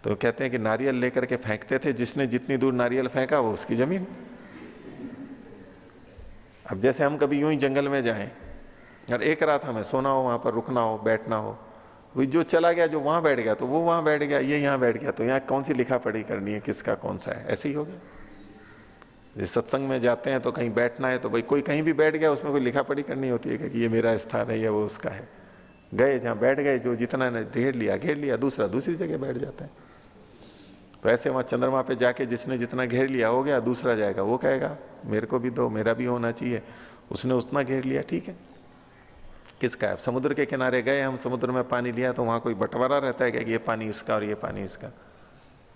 Speaker 1: तो कहते हैं कि नारियल लेकर के फेंकते थे, जिसने जितनी दूर नारियल फेंका वो उसकी जमीन। अब जैसे हम कभी यूं ही जंगल में जाएं और एक रात हमें सोना हो, वहां पर रुकना हो, बैठना हो, वो जो चला गया, जो वहां बैठ गया तो वो वहां बैठ गया, ये यहां बैठ गया, तो यहां कौन सी लिखा पढ़ी करनी है, किसका कौन सा है, ऐसे ही हो गया। जैसे सत्संग में जाते हैं तो कहीं बैठना है तो भाई कोई कहीं भी बैठ गया, उसमें कोई लिखा पढ़ी करनी होती है कि ये मेरा स्थान है या वो उसका है। गए जहां बैठ गए, जो जितना ने घेर लिया, दूसरा दूसरी जगह बैठ जाता है। तो ऐसे वहां चंद्रमा पे जाके जिसने जितना घेर लिया हो गया, दूसरा जाएगा वो कहेगा मेरे को भी दो, मेरा भी होना चाहिए, उसने उतना घेर लिया, ठीक है, किसका है। समुद्र के किनारे गए हम, समुद्र में पानी लिया, तो वहां कोई बंटवारा रहता है कि ये पानी इसका और ये पानी इसका।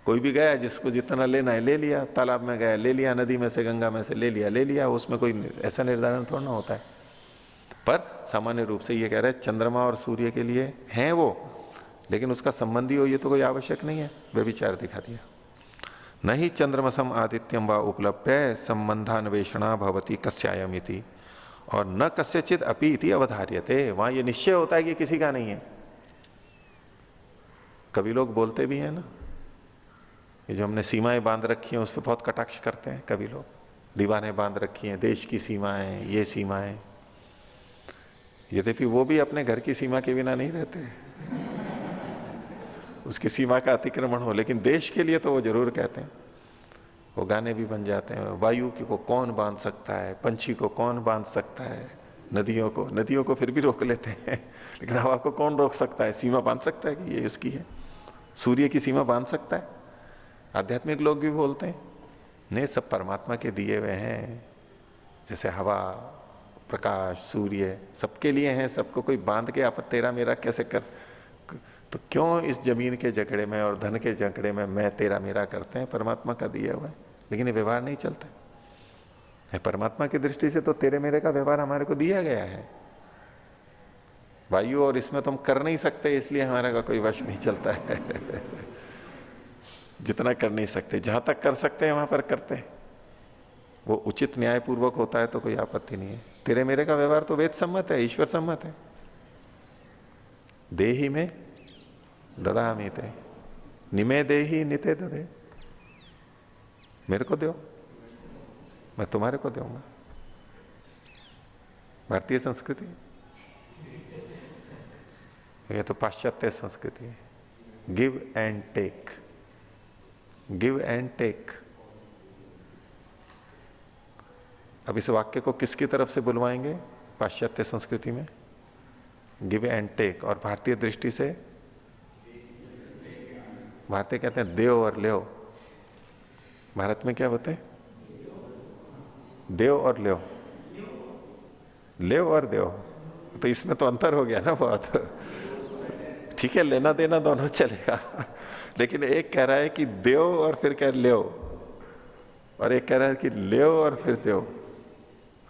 Speaker 1: कोई भी गया, जिसको जितना लेना है ले लिया, तालाब में गया ले लिया, नदी में से गंगा में से ले लिया, उसमें कोई ऐसा निर्धारण थोड़ा ना होता है। पर सामान्य रूप से ये कह रहे हैं चंद्रमा और सूर्य के लिए हैं वो, लेकिन उसका संबंधी हो ये तो कोई आवश्यक नहीं है, वे विचार दिखा दिया। नहीं चंद्रमसम आदित्यम व उपलभ्य संबंधान्वेषणा भवती कस्यायमिति, और न कस्यचित अपि इति अवधार्यते, वहां ये निश्चय होता है कि किसी का नहीं है। कभी लोग बोलते भी हैं ना, ये जो हमने सीमाएं बांध रखी हैं उस पर बहुत कटाक्ष करते हैं कभी लोग, दीवारें बांध रखी हैं, देश की सीमाएं, ये सीमाएं। यद्यपि वो भी अपने घर की सीमा के बिना नहीं रहते, उसकी सीमा का अतिक्रमण हो, लेकिन देश के लिए तो वो जरूर कहते हैं। वो गाने भी बन जाते हैं, वायु को कौन बांध सकता है, पंछी को कौन बांध सकता है, नदियों को फिर भी रोक लेते हैं, लेकिन हवा को कौन रोक सकता है, सीमा बांध सकता है कि ये उसकी है। सूर्य की सीमा बांध सकता है? आध्यात्मिक लोग भी बोलते हैं नहीं, सब परमात्मा के दिए हुए हैं, जैसे हवा, प्रकाश, सूर्य सबके लिए हैं, सबको कोई बांध के आप तेरा मेरा कैसे कर। तो क्यों इस जमीन के झगड़े में और धन के झगड़े में मैं तेरा मेरा करते हैं? परमात्मा का दिया हुआ है, लेकिन ये व्यवहार नहीं चलता है। परमात्मा की दृष्टि से तो तेरे मेरे का व्यवहार हमारे को दिया गया है। वायु और इसमें तो हम कर नहीं सकते, इसलिए हमारा का कोई वश नहीं चलता है। जितना कर नहीं सकते, जहां तक कर सकते हैं वहां पर करते हैं, वो उचित न्यायपूर्वक होता है तो कोई आपत्ति नहीं है। तेरे मेरे का व्यवहार तो वेद सम्मत है, ईश्वर सम्मत है। देही में ददामीते, निमे देही निते ददे, मेरे को दो मैं तुम्हारे को दूंगा। भारतीय संस्कृति, ये तो पाश्चात्य संस्कृति है। Give and take, give and take. अब इस वाक्य को किसकी तरफ से बुलवाएंगे पाश्चात्य संस्कृति में? Give and take. और भारतीय दृष्टि से भारतीय कहते हैं देव और लेव। भारत में क्या होते हैं? देव और लेव, लेव और देव। तो इसमें तो अंतर हो गया ना बहुत। ठीक है, लेना देना दोनों चलेगा, लेकिन एक कह रहा है कि देओ और फिर कह ल्यो, और एक कह रहा है कि ल्यो और फिर देओ,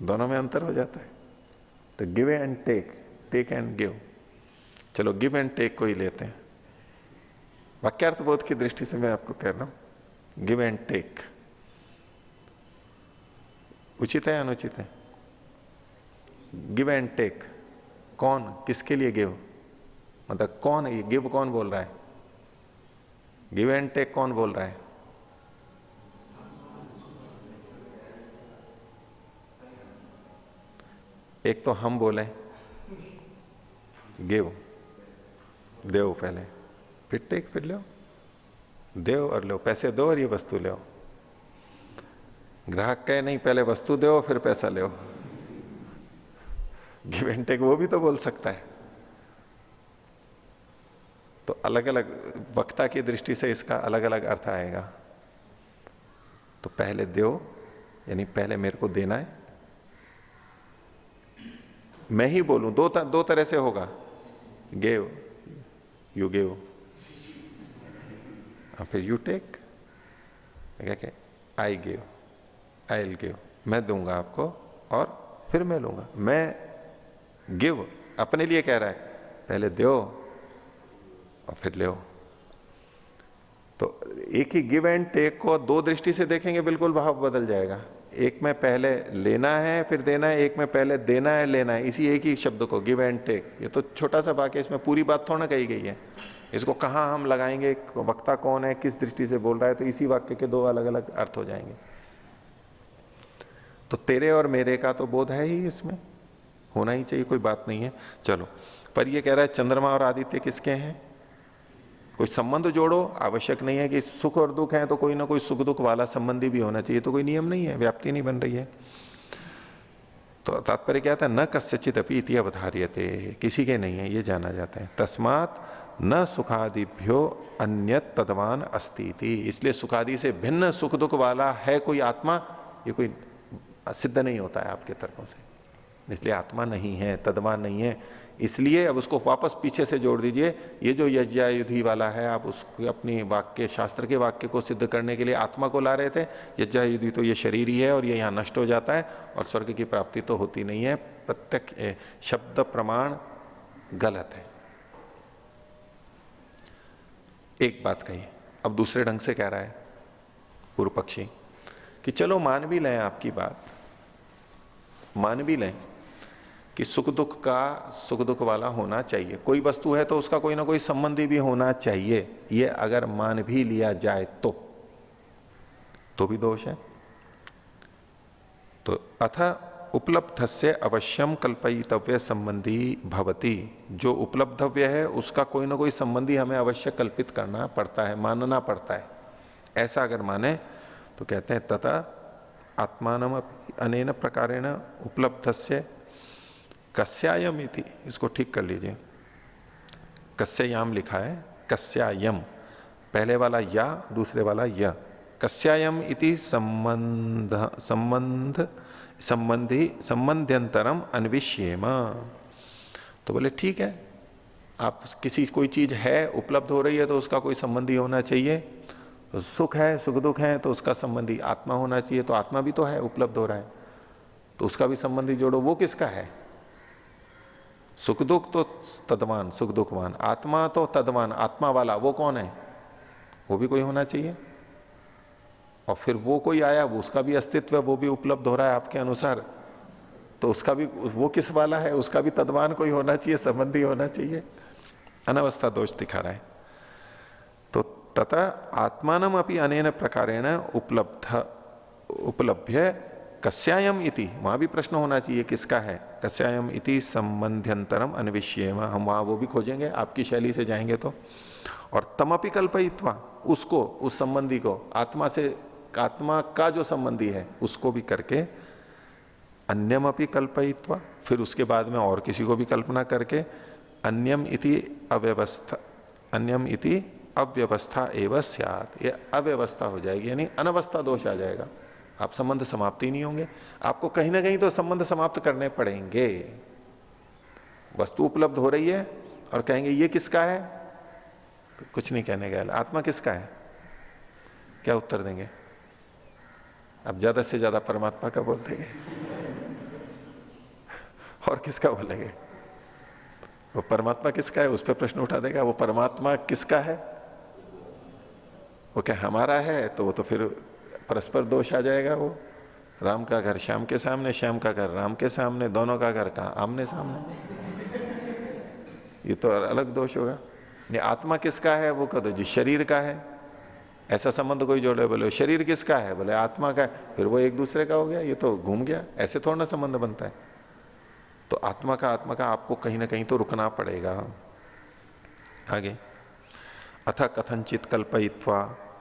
Speaker 1: दोनों में अंतर हो जाता है। तो give and take, take and give. चलो गिव एंड टेक को ही लेते हैं। वाक्यार्थ बोध की दृष्टि से मैं आपको कह रहा हूं, गिव एंड टेक उचित है अनुचित है? गिव एंड टेक, कौन किसके लिए गिव, मतलब कौन है ये गिव, कौन बोल रहा है? गिव एंड टेक कौन बोल रहा है? एक तो हम बोले गिव, देव पहले, फिर टेक, फिर लो, देव और लो, पैसे दो और ये वस्तु लो। ग्राहक कहे नहीं पहले वस्तु दो फिर पैसा लो, गिव एंड टेक वो भी तो बोल सकता है। तो अलग अलग वक्ता की दृष्टि से इसका अलग अलग अर्थ आएगा। तो पहले दो यानी पहले मेरे को देना है, मैं ही बोलूं, दो तरह से होगा, गिव, यू गिव, फिर यू टेक, क्या I give, I will give, मैं दूंगा आपको और फिर मैं लूंगा। मैं गिव अपने लिए कह रहा है, पहले दो और फिर ले। तो एक ही गिव एंड टेक को दो दृष्टि से देखेंगे बिल्कुल भाव बदल जाएगा। एक में पहले लेना है फिर देना है, एक में पहले देना है लेना है, इसी एक ही शब्द को गिव एंड टेक। ये तो छोटा सा वाक्य, इसमें पूरी बात थोड़ा ना कही गई है। इसको कहां हम लगाएंगे, वक्ता कौन है, किस दृष्टि से बोल रहा है, तो इसी वाक्य के दो अलग अलग अर्थ हो जाएंगे। तो तेरे और मेरे का तो बोध है ही, इसमें होना ही चाहिए, कोई बात नहीं है। चलो, पर ये कह रहा है चंद्रमा और आदित्य किसके हैं, कोई संबंध जोड़ो, आवश्यक नहीं है कि सुख और दुख है तो कोई ना कोई सुख दुख वाला संबंधी भी होना चाहिए, तो कोई नियम नहीं है, व्याप्ति नहीं बन रही है। तो तात्पर्य क्या था, न कस्यचित अपि इति अवधार्यते, किसी के नहीं है ये जाना जाता है। तस्मात् न सुखादिभ्यो अन्यत तद्वान अस्ति, इसलिए सुखादि से भिन्न सुख दुख वाला है कोई आत्मा, ये कोई सिद्ध नहीं होता है आपके तर्कों से, इसलिए आत्मा नहीं है, तद्वान नहीं है। इसलिए अब उसको वापस पीछे से जोड़ दीजिए, ये जो यज्ञायुधि वाला है, आप उसको अपनी वाक्य शास्त्र के वाक्य को सिद्ध करने के लिए आत्मा को ला रहे थे। यज्ञायुधि तो ये शरीर ही है और ये यहां नष्ट हो जाता है और स्वर्ग की प्राप्ति तो होती नहीं है, प्रत्यक्ष शब्द प्रमाण गलत है। एक बात कही, अब दूसरे ढंग से कह रहा है पूर्व पक्षी कि चलो मान भी लें आपकी बात, मान भी लें कि सुख दुख वाला होना चाहिए, कोई वस्तु है तो उसका कोई ना कोई संबंधी भी होना चाहिए, ये अगर मान भी लिया जाए तो भी दोष है। तो अथ उपलब्धस्य अवश्यम कल्पयितव्य संबंधी भवति, जो उपलब्धव्य है उसका कोई ना कोई संबंधी हमें अवश्य कल्पित करना पड़ता है, मानना पड़ता है। ऐसा अगर माने तो कहते हैं तथा आत्मानम अनेन प्रकारेण उपलब्धस्य कस्यायम इति, इसको ठीक कर लीजिए, कस्यायाम लिखा है, कस्यायम पहले वाला या दूसरे वाला य, कस्यायम इति संबंध्यंतरम अन्विष्येम। तो बोले ठीक है, आप कोई चीज है उपलब्ध हो रही है तो उसका कोई संबंधी होना चाहिए, तो सुख है सुख दुख है तो उसका संबंधी आत्मा होना चाहिए, तो आत्मा भी तो है, उपलब्ध हो रहा है तो उसका भी संबंधी जोड़ो। वो किसका है, सुख दुख तो तद्वान सुख दुखवान, आत्मा तो तद्वान आत्मा वाला, वो कौन है, वो भी कोई होना चाहिए। और फिर वो कोई आया, वो उसका भी अस्तित्व है, वो भी उपलब्ध हो रहा है आपके अनुसार, तो उसका भी, वो किस वाला है, उसका भी तद्वान कोई होना चाहिए, संबंधी होना चाहिए। अनवस्था दोष दिखा रहा है। तो तथा आत्मानम अपि अनेन प्रकारेण उपलभ्य कस्यायम इति, वहां भी प्रश्न होना चाहिए किसका है, कस्यायम इति संबंध्यंतरम अन्विष्येम, हम वहां वो भी खोजेंगे आपकी शैली से जाएंगे तो। और तमपि कल्पयित्वा, उसको उस संबंधी को आत्मा से, आत्मा का जो संबंधी है उसको भी करके, अन्यम अपि कल्पयित्वा, फिर उसके बाद में और किसी को भी कल्पना करके, अन्यम इति अव्यवस्था, अन्यम इति अव्यवस्था एवं स्यात्, ये अव्यवस्था हो जाएगी, यानी अनवस्था दोष आ जाएगा, आप संबंध समाप्त ही नहीं होंगे। आपको कहीं ना कहीं तो संबंध समाप्त करने पड़ेंगे। वस्तु उपलब्ध हो रही है और कहेंगे ये किसका है, तो कुछ नहीं कहने गया। आत्मा किसका है? क्या उत्तर देंगे? अब ज्यादा से ज्यादा परमात्मा का बोल देंगे और किसका बोलेंगे? वो परमात्मा किसका है उस पर प्रश्न उठा देगा। वो परमात्मा किसका है? वो क्या हमारा है? तो वो तो फिर परस्पर दोष आ जाएगा। वो राम का घर श्याम के सामने, श्याम का घर राम के सामने, दोनों का घर कहां? आमने सामने। ये तो अलग दोष होगा। ये आत्मा किसका है? वो कह दो जी शरीर का है। ऐसा संबंध कोई जोड़े, बोले शरीर किसका है? बोले आत्मा का है। फिर वो एक दूसरे का हो गया। ये तो घूम गया। ऐसे थोड़ा ना संबंध बनता है। तो आत्मा का आपको कहीं ना कहीं तो रुकना पड़ेगा। आगे, अथ कथनचित कल्पयित्वा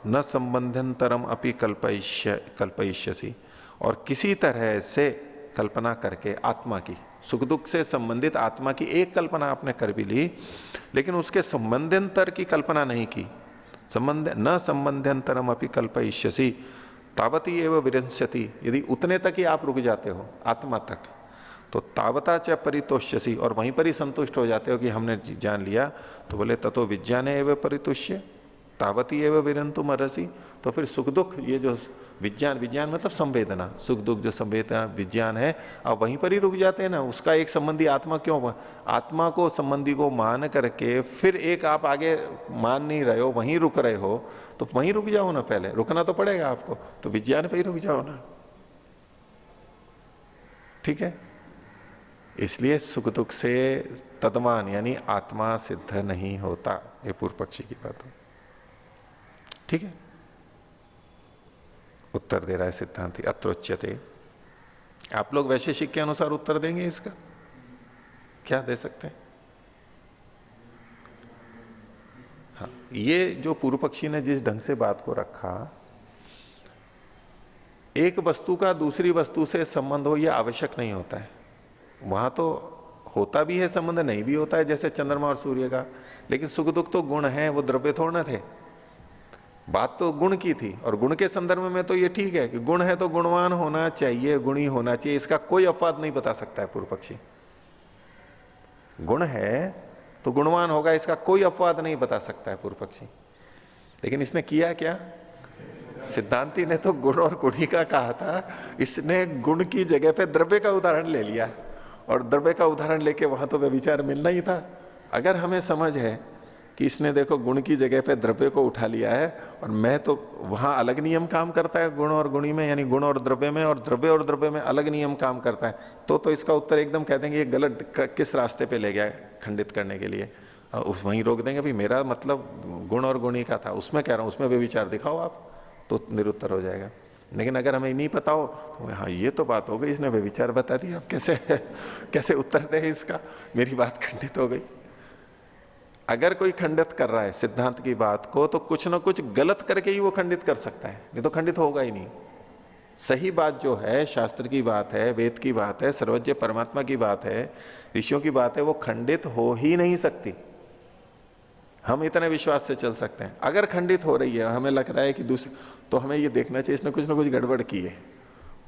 Speaker 1: न संबंधंतरम अपि कल्पयिष्यसि, और किसी तरह से कल्पना करके आत्मा की, सुख दुख से संबंधित आत्मा की एक कल्पना आपने कर भी ली, लेकिन उसके संबंधांतर की कल्पना नहीं की। न संबंधांतरम अपि कल्पयिष्यसि तावती एव विरंस्यति, यदि उतने तक ही आप रुक जाते हो आत्मा तक, तो तावता च परितोष्यसि, और वहीं पर ही संतुष्ट हो जाते हो कि हमने जान लिया। तो बोले ततो विज्ञाने एव परितुष्य तावती एव विरंतुम अर्हसि, तो फिर सुख दुख, ये जो विज्ञान मतलब संवेदना, सुख दुख जो संवेदना विज्ञान है, आप वहीं पर ही रुक जाते हैं ना। उसका एक संबंधी आत्मा क्यों? आत्मा को संबंधी को मान करके फिर एक आप आगे मान नहीं रहे हो, वहीं रुक रहे हो, तो वहीं रुक जाओ ना। पहले रुकना तो पड़ेगा आपको, तो विज्ञान पे ही रुक जाओ ना। ठीक है। इसलिए सुख दुख से तद्मान यानी आत्मा सिद्ध नहीं होता। ये पूर्व पक्षी की बात है। ठीक है। उत्तर दे रहा है सिद्धांति, अत्रोच्यते। आप लोग वैशेषिक के अनुसार उत्तर देंगे इसका? क्या दे सकते हैं? हाँ, ये जो पूर्व पक्षी ने जिस ढंग से बात को रखा, एक वस्तु का दूसरी वस्तु से संबंध हो यह आवश्यक नहीं होता है। वहां तो होता भी है संबंध, नहीं भी होता है, जैसे चंद्रमा और सूर्य का। लेकिन सुख दुख तो गुण है, वो द्रव्य थोड़ ना थे। बात तो गुण की थी, और गुण के संदर्भ में तो ये ठीक है कि गुण है तो गुणवान होना चाहिए, गुणी होना चाहिए, इसका कोई अपवाद नहीं बता सकता है पूर्व पक्षी। गुण है तो गुणवान होगा, इसका कोई अपवाद नहीं बता सकता है पूर्व पक्षी। लेकिन इसने किया क्या? सिद्धांति ने तो गुण और गुणी का कहा था, इसने गुण की जगह पे द्रव्य का उदाहरण ले लिया, और द्रव्य का उदाहरण लेके वहां तो व्यभिचार मिलना ही था। अगर हमें समझ है कि इसने देखो गुण की जगह पे द्रव्य को उठा लिया है, और मैं तो वहां अलग नियम काम करता है गुण और गुणी में, यानी गुण और द्रव्य में, और द्रव्य में अलग नियम काम करता है, तो इसका उत्तर एकदम कह देंगे ये गलत किस रास्ते पे ले गया खंडित करने के लिए। उस वहीं रोक देंगे, भाई मेरा मतलब गुण और गुणी का था, उसमें कह रहा हूं, उसमें व्यभिचार दिखाओ आप, तो निरुत्तर हो जाएगा। लेकिन अगर हमें नहीं पता हो तो हाँ ये तो बात हो गई, इसने व्यभिचार बता दिया, अब कैसे उत्तर दे इसका? मेरी बात खंडित हो गई। अगर कोई खंडित कर रहा है सिद्धांत की बात को, तो कुछ ना कुछ गलत करके ही वो खंडित कर सकता है, नहीं तो खंडित होगा ही नहीं। सही बात जो है, शास्त्र की बात है, वेद की बात है, सर्वज्ञ परमात्मा की बात है, ऋषियों की बात है, वो खंडित हो ही नहीं सकती। हम इतने विश्वास से चल सकते हैं। अगर खंडित हो रही है, हमें लग रहा है कि दूसरे, तो हमें ये देखना चाहिए इसने कुछ ना कुछ गड़बड़ की है,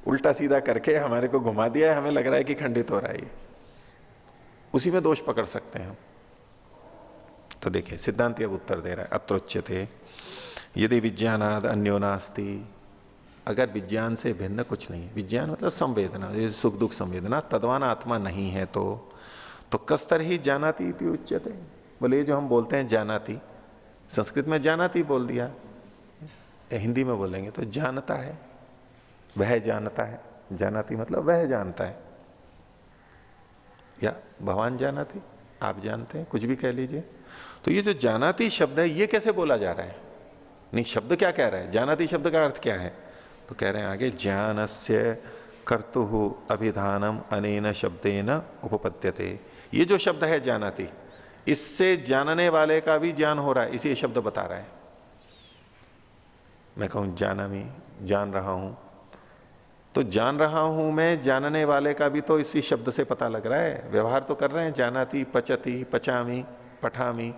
Speaker 1: उल्टा सीधा करके हमारे को घुमा दिया है, हमें लग रहा है कि खंडित हो रहा है, उसी में दोष पकड़ सकते हैं हम। तो देखिए सिद्धांत अब उत्तर दे रहा है, अत्रोच्यते यदि विज्ञानाद अन्यो नास्ति, अगर विज्ञान से भिन्न कुछ नहीं, विज्ञान मतलब संवेदना, ये सुख दुख संवेदना, तद्वान आत्मा नहीं है, तो कस्तर ही जानाति इति उच्यते। बोले ये जो हम बोलते हैं जानाति, संस्कृत में जानाति बोल दिया, हिंदी में बोलेंगे तो जानता है, वह जानता है। जानाति मतलब वह जानता है, या भगवान जानाति, आप जानते हैं, कुछ भी कह लीजिए। तो ये जो जानाति शब्द है, ये कैसे बोला जा रहा है? नहीं, शब्द क्या कह रहा है? जानाति शब्द का अर्थ क्या है? तो कह रहे हैं आगे, ज्ञानस्य कर्तुः अभिधानम अनेन शब्देन उपपद्यते। ये जो शब्द है जानाति, इससे जानने वाले का भी ज्ञान हो रहा है, इसी शब्द बता रहा है। मैं कहूं जानामि, जान रहा हूं, तो जान रहा हूं मैं, जानने वाले का भी तो इसी शब्द से पता लग रहा है। व्यवहार तो कर रहे हैं, जानाति, पचति, पचामी, पठामी,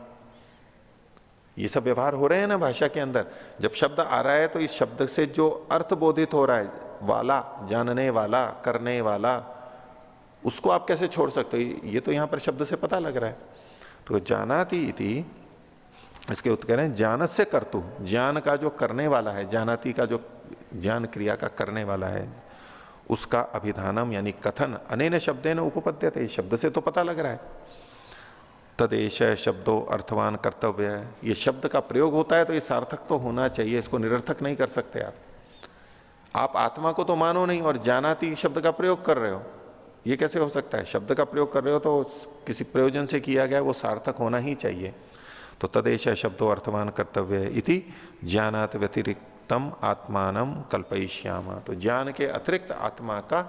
Speaker 1: ये सब व्यवहार हो रहे हैं ना भाषा के अंदर। जब शब्द आ रहा है तो इस शब्द से जो अर्थ बोधित हो रहा है, वाला, जानने वाला, करने वाला, उसको आप कैसे छोड़ सकते हो? ये तो यहां पर शब्द से पता लग रहा है। तो जानाति इति इसके उत्तर कह रहे हैं ज्ञानस्य कर्तु, ज्ञान का जो करने वाला है, ज्ञानाति का जो ज्ञान क्रिया का करने वाला है, उसका अभिधानम यानी कथन अनेन शब्देन उपपद्यते, शब्द से तो पता लग रहा है। तदेश शब्दों अर्थवान कर्तव्य है, ये शब्द का प्रयोग होता है तो ये सार्थक तो होना चाहिए, इसको निरर्थक नहीं कर सकते आप आत्मा को तो मानो नहीं और जानाति शब्द का प्रयोग कर रहे हो, ये कैसे हो सकता है? शब्द का प्रयोग कर रहे हो तो किसी प्रयोजन से किया गया, वो सार्थक होना ही चाहिए। तो तदेश शब्दों अर्थवान कर्तव्य इति ज्ञानात व्यतिरिक्तम आत्मानम कल्पयिष्याम, तो ज्ञान के अतिरिक्त आत्मा का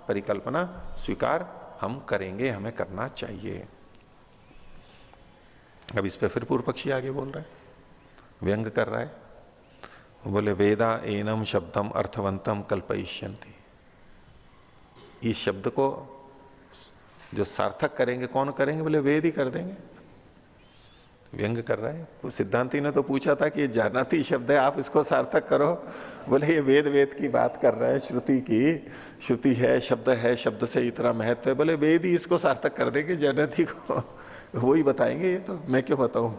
Speaker 1: परिकल्पना स्वीकार हम करेंगे, हमें करना चाहिए। अब इस पे फिर पूर्व पक्षी आगे बोल रहा है, व्यंग कर रहा है, बोले वेदा एनम शब्दम अर्थवंतम कल्पयिष्यन्ति, इस शब्द को जो सार्थक करेंगे कौन करेंगे? बोले वेद ही कर देंगे। व्यंग कर रहा है। तो सिद्धांति ने तो पूछा था कि ये जानाति शब्द है, आप इसको सार्थक करो। बोले ये वेद की बात कर रहा है, श्रुति की, श्रुति है, शब्द से इतना महत्व है, बोले वेद ही इसको सार्थक कर देंगे, जानाति को वो ही बताएंगे, ये तो मैं क्यों बताऊं।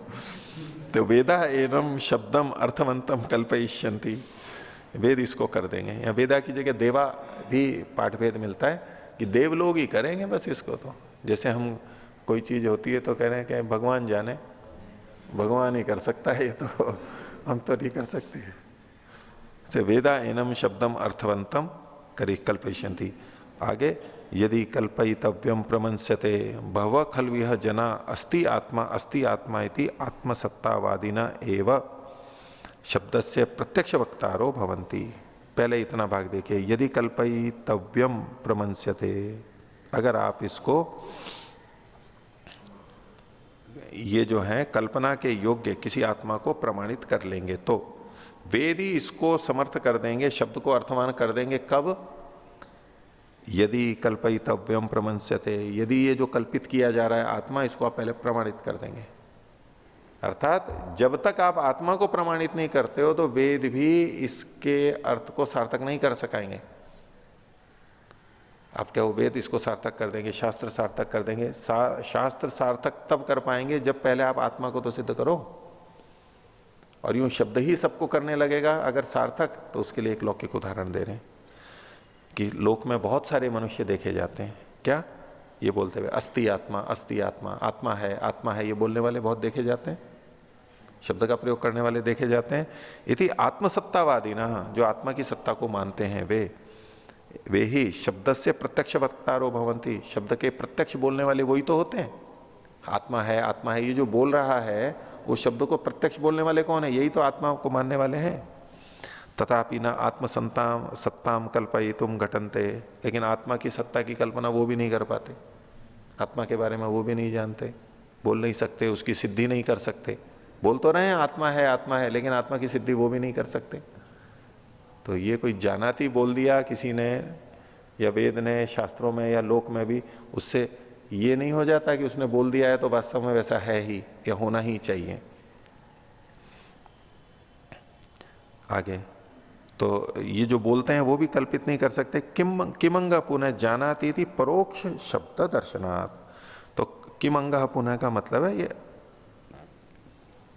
Speaker 1: तो वेदा एनम शब्दम अर्थवंतम कल्पयिष्यन्ति, वेद इसको कर देंगे। या वेदा की जगह देवा भी पाठभेद मिलता है कि देव लोग ही करेंगे बस इसको। तो जैसे हम कोई चीज होती है तो कह रहे हैं कि भगवान जाने, भगवान ही कर सकता है, ये तो हम तो नहीं कर सकते। तो वेदा एनम शब्दम अर्थवंतम करी कल्पयिष्यन्ति। आगे यदि कल्पयितव्यम प्रमंस्यते भव खलु यह जना अस्ति आत्मा इति आत्मसत्तावादिना एव शब्दस्य प्रत्यक्ष वक्तारो भवन्ति। पहले इतना भाग देखिए, यदि कल्पयितव्यम प्रमंस्यते, अगर आप इसको ये जो है कल्पना के योग्य किसी आत्मा को प्रमाणित कर लेंगे तो वेद ही इसको समर्थ कर देंगे, शब्द को अर्थवान कर देंगे। कब? यदि कल्पयितव्यम प्रमंस्यते, यदि ये जो कल्पित किया जा रहा है आत्मा, इसको आप पहले प्रमाणित कर देंगे। अर्थात जब तक आप आत्मा को प्रमाणित नहीं करते हो तो वेद भी इसके अर्थ को सार्थक नहीं कर सकेंगे। आप क्या वो वेद इसको सार्थक कर देंगे, शास्त्र सार्थक कर देंगे? शास्त्र सार्थक तब कर पाएंगे जब पहले आप आत्मा को तो सिद्ध करो। और यूं शब्द ही सबको करने लगेगा अगर सार्थक, तो उसके लिए एक लौकिक उदाहरण दे रहे हैं कि लोक में बहुत सारे मनुष्य देखे जाते हैं, क्या ये बोलते हुए अस्ति आत्मा, अस्ति आत्मा, आत्मा है, ये बोलने वाले बहुत देखे जाते हैं, शब्द का प्रयोग करने वाले देखे जाते हैं। इति आत्मसत्तावादी ना, जो आत्मा की सत्ता को मानते हैं वे ही शब्द से प्रत्यक्ष वक्तारो भवंती, शब्द के प्रत्यक्ष बोलने वाले वही तो होते हैं। आत्मा है, ये जो बोल रहा है वो शब्द को प्रत्यक्ष बोलने वाले कौन है? यही तो आत्मा को मानने वाले हैं। तथापि न आत्मसत्ताम सत्ताम कल्पयितुम घटन्ते, लेकिन आत्मा की सत्ता की कल्पना वो भी नहीं कर पाते, आत्मा के बारे में वो भी नहीं जानते, बोल नहीं सकते, उसकी सिद्धि नहीं कर सकते। बोल तो रहे हैं आत्मा है, लेकिन आत्मा की सिद्धि वो भी नहीं कर सकते। तो ये कोई जानाती बोल दिया किसी ने या वेद ने, शास्त्रों में या लोक में भी, उससे ये नहीं हो जाता कि उसने बोल दिया है तो वास्तव में वैसा है ही या होना ही चाहिए। आगे तो ये जो बोलते हैं वो भी कल्पित नहीं कर सकते। किमंग पुनः जानाती थी परोक्ष शब्द दर्शनात्, तो किमंग पुनः का मतलब है ये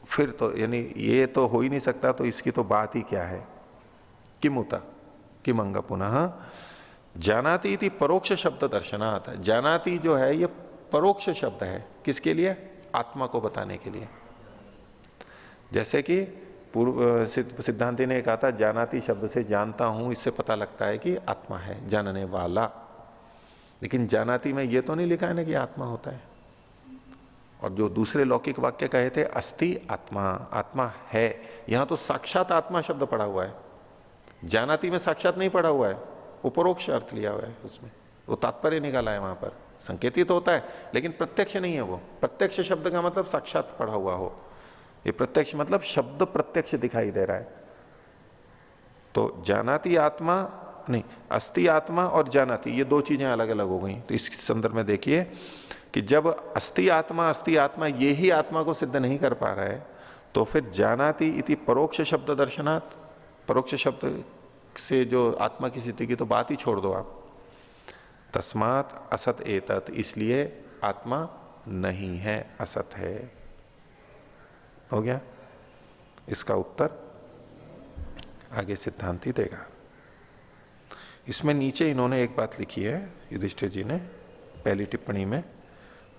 Speaker 1: फिर तो, यानी ये तो हो ही नहीं सकता, तो इसकी तो बात ही क्या है। किमुता किमंग पुनः जानाती थी परोक्ष शब्द दर्शनात्, जानाती जो है ये परोक्ष शब्द है, किसके लिए? आत्मा को बताने के लिए। जैसे कि पूर्व सिद्धांति ने कहा था जानाती शब्द से जानता हूं, इससे पता लगता है कि आत्मा है, जानने वाला। लेकिन जानाती में यह तो नहीं लिखा है ना कि आत्मा होता है। और जो दूसरे लौकिक वाक्य कहे थे अस्ति आत्मा, आत्मा है, यहां तो साक्षात आत्मा शब्द पड़ा हुआ है, जानाती में साक्षात नहीं पड़ा हुआ है, उपरोक्ष अर्थ लिया हुआ है उसमें, वो तात्पर्य निकाला है वहां पर। संकेतित होता है लेकिन प्रत्यक्ष नहीं है वो। प्रत्यक्ष शब्द का मतलब साक्षात पढ़ा हुआ हो, ये प्रत्यक्ष मतलब शब्द प्रत्यक्ष दिखाई दे रहा है। तो जानाती आत्मा नहीं, अस्ति आत्मा और जानाती ये दो चीजें अलग अलग हो गई। तो इस संदर्भ में देखिए कि जब अस्ति आत्मा ये ही आत्मा को सिद्ध नहीं कर पा रहा है, तो फिर जानाती इति परोक्ष शब्द दर्शनात्, परोक्ष शब्द से जो आत्मा की सिद्धि की तो बात ही छोड़ दो आप। तस्मात् असत एतत्, इसलिए आत्मा नहीं है, असत है। हो गया। इसका उत्तर आगे सिद्धांति देगा। इसमें नीचे इन्होंने एक बात लिखी है युधिष्ठिर जी ने पहली टिप्पणी में,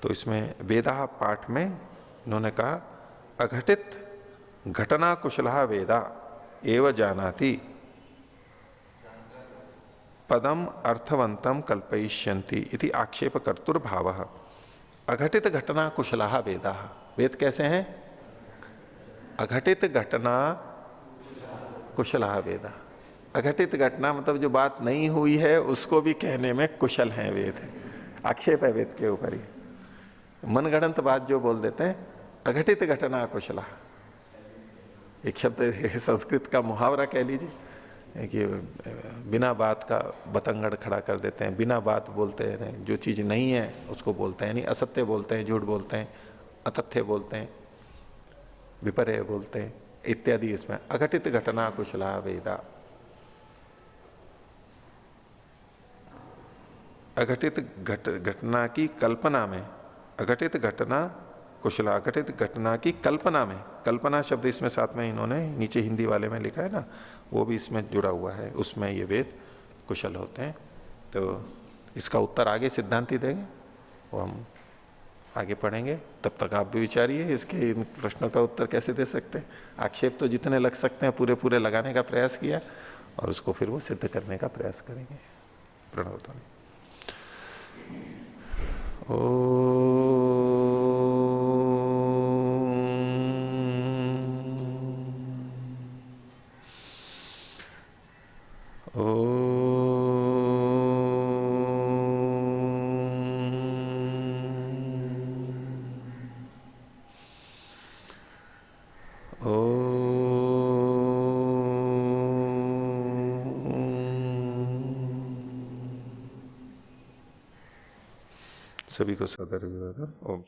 Speaker 1: तो इसमें वेदा पाठ में इन्होंने कहा अघटित घटना कुशला वेदा एव जानाति पदम अर्थवंतम कल्पयिष्यन्ति इति आक्षेप कर्तुर्भाव। अघटित घटना कुशला वेदा, वेद कैसे हैं? अघटित घटना कुशला वेदा। अघटित घटना मतलब जो बात नहीं हुई है उसको भी कहने में कुशल है वेद। आक्षेप है वेद के ऊपर ही। मनगढ़ंत बात जो बोल देते हैं, अघटित घटना कुशला, एक शब्द संस्कृत का मुहावरा कह लीजिए कि बिना बात का बतंगड़ खड़ा कर देते हैं, बिना बात बोलते हैं, जो चीज नहीं है उसको बोलते हैं, यानी असत्य बोलते हैं, झूठ बोलते हैं, अतथ्य बोलते हैं, विपर्य बोलते हैं इत्यादि। इसमें अघटित घटना कुशला वेदा, अघटित घटना की कल्पना में, अघटित घटना कुशला, अघटित घटना की कल्पना में, कल्पना शब्द इसमें साथ में इन्होंने नीचे हिंदी वाले में लिखा है ना, वो भी इसमें जुड़ा हुआ है, उसमें ये वेद कुशल होते हैं। तो इसका उत्तर आगे सिद्धांति देंगे, वो हम आगे पढ़ेंगे। तब तक आप भी विचारिए इसके इन प्रश्नों का उत्तर कैसे दे सकते हैं। आक्षेप तो जितने लग सकते हैं पूरे पूरे लगाने का प्रयास किया और उसको फिर वो सिद्ध करने का प्रयास करेंगे। प्रणव ध्वनि। सभी को सदर विवाद। ओम।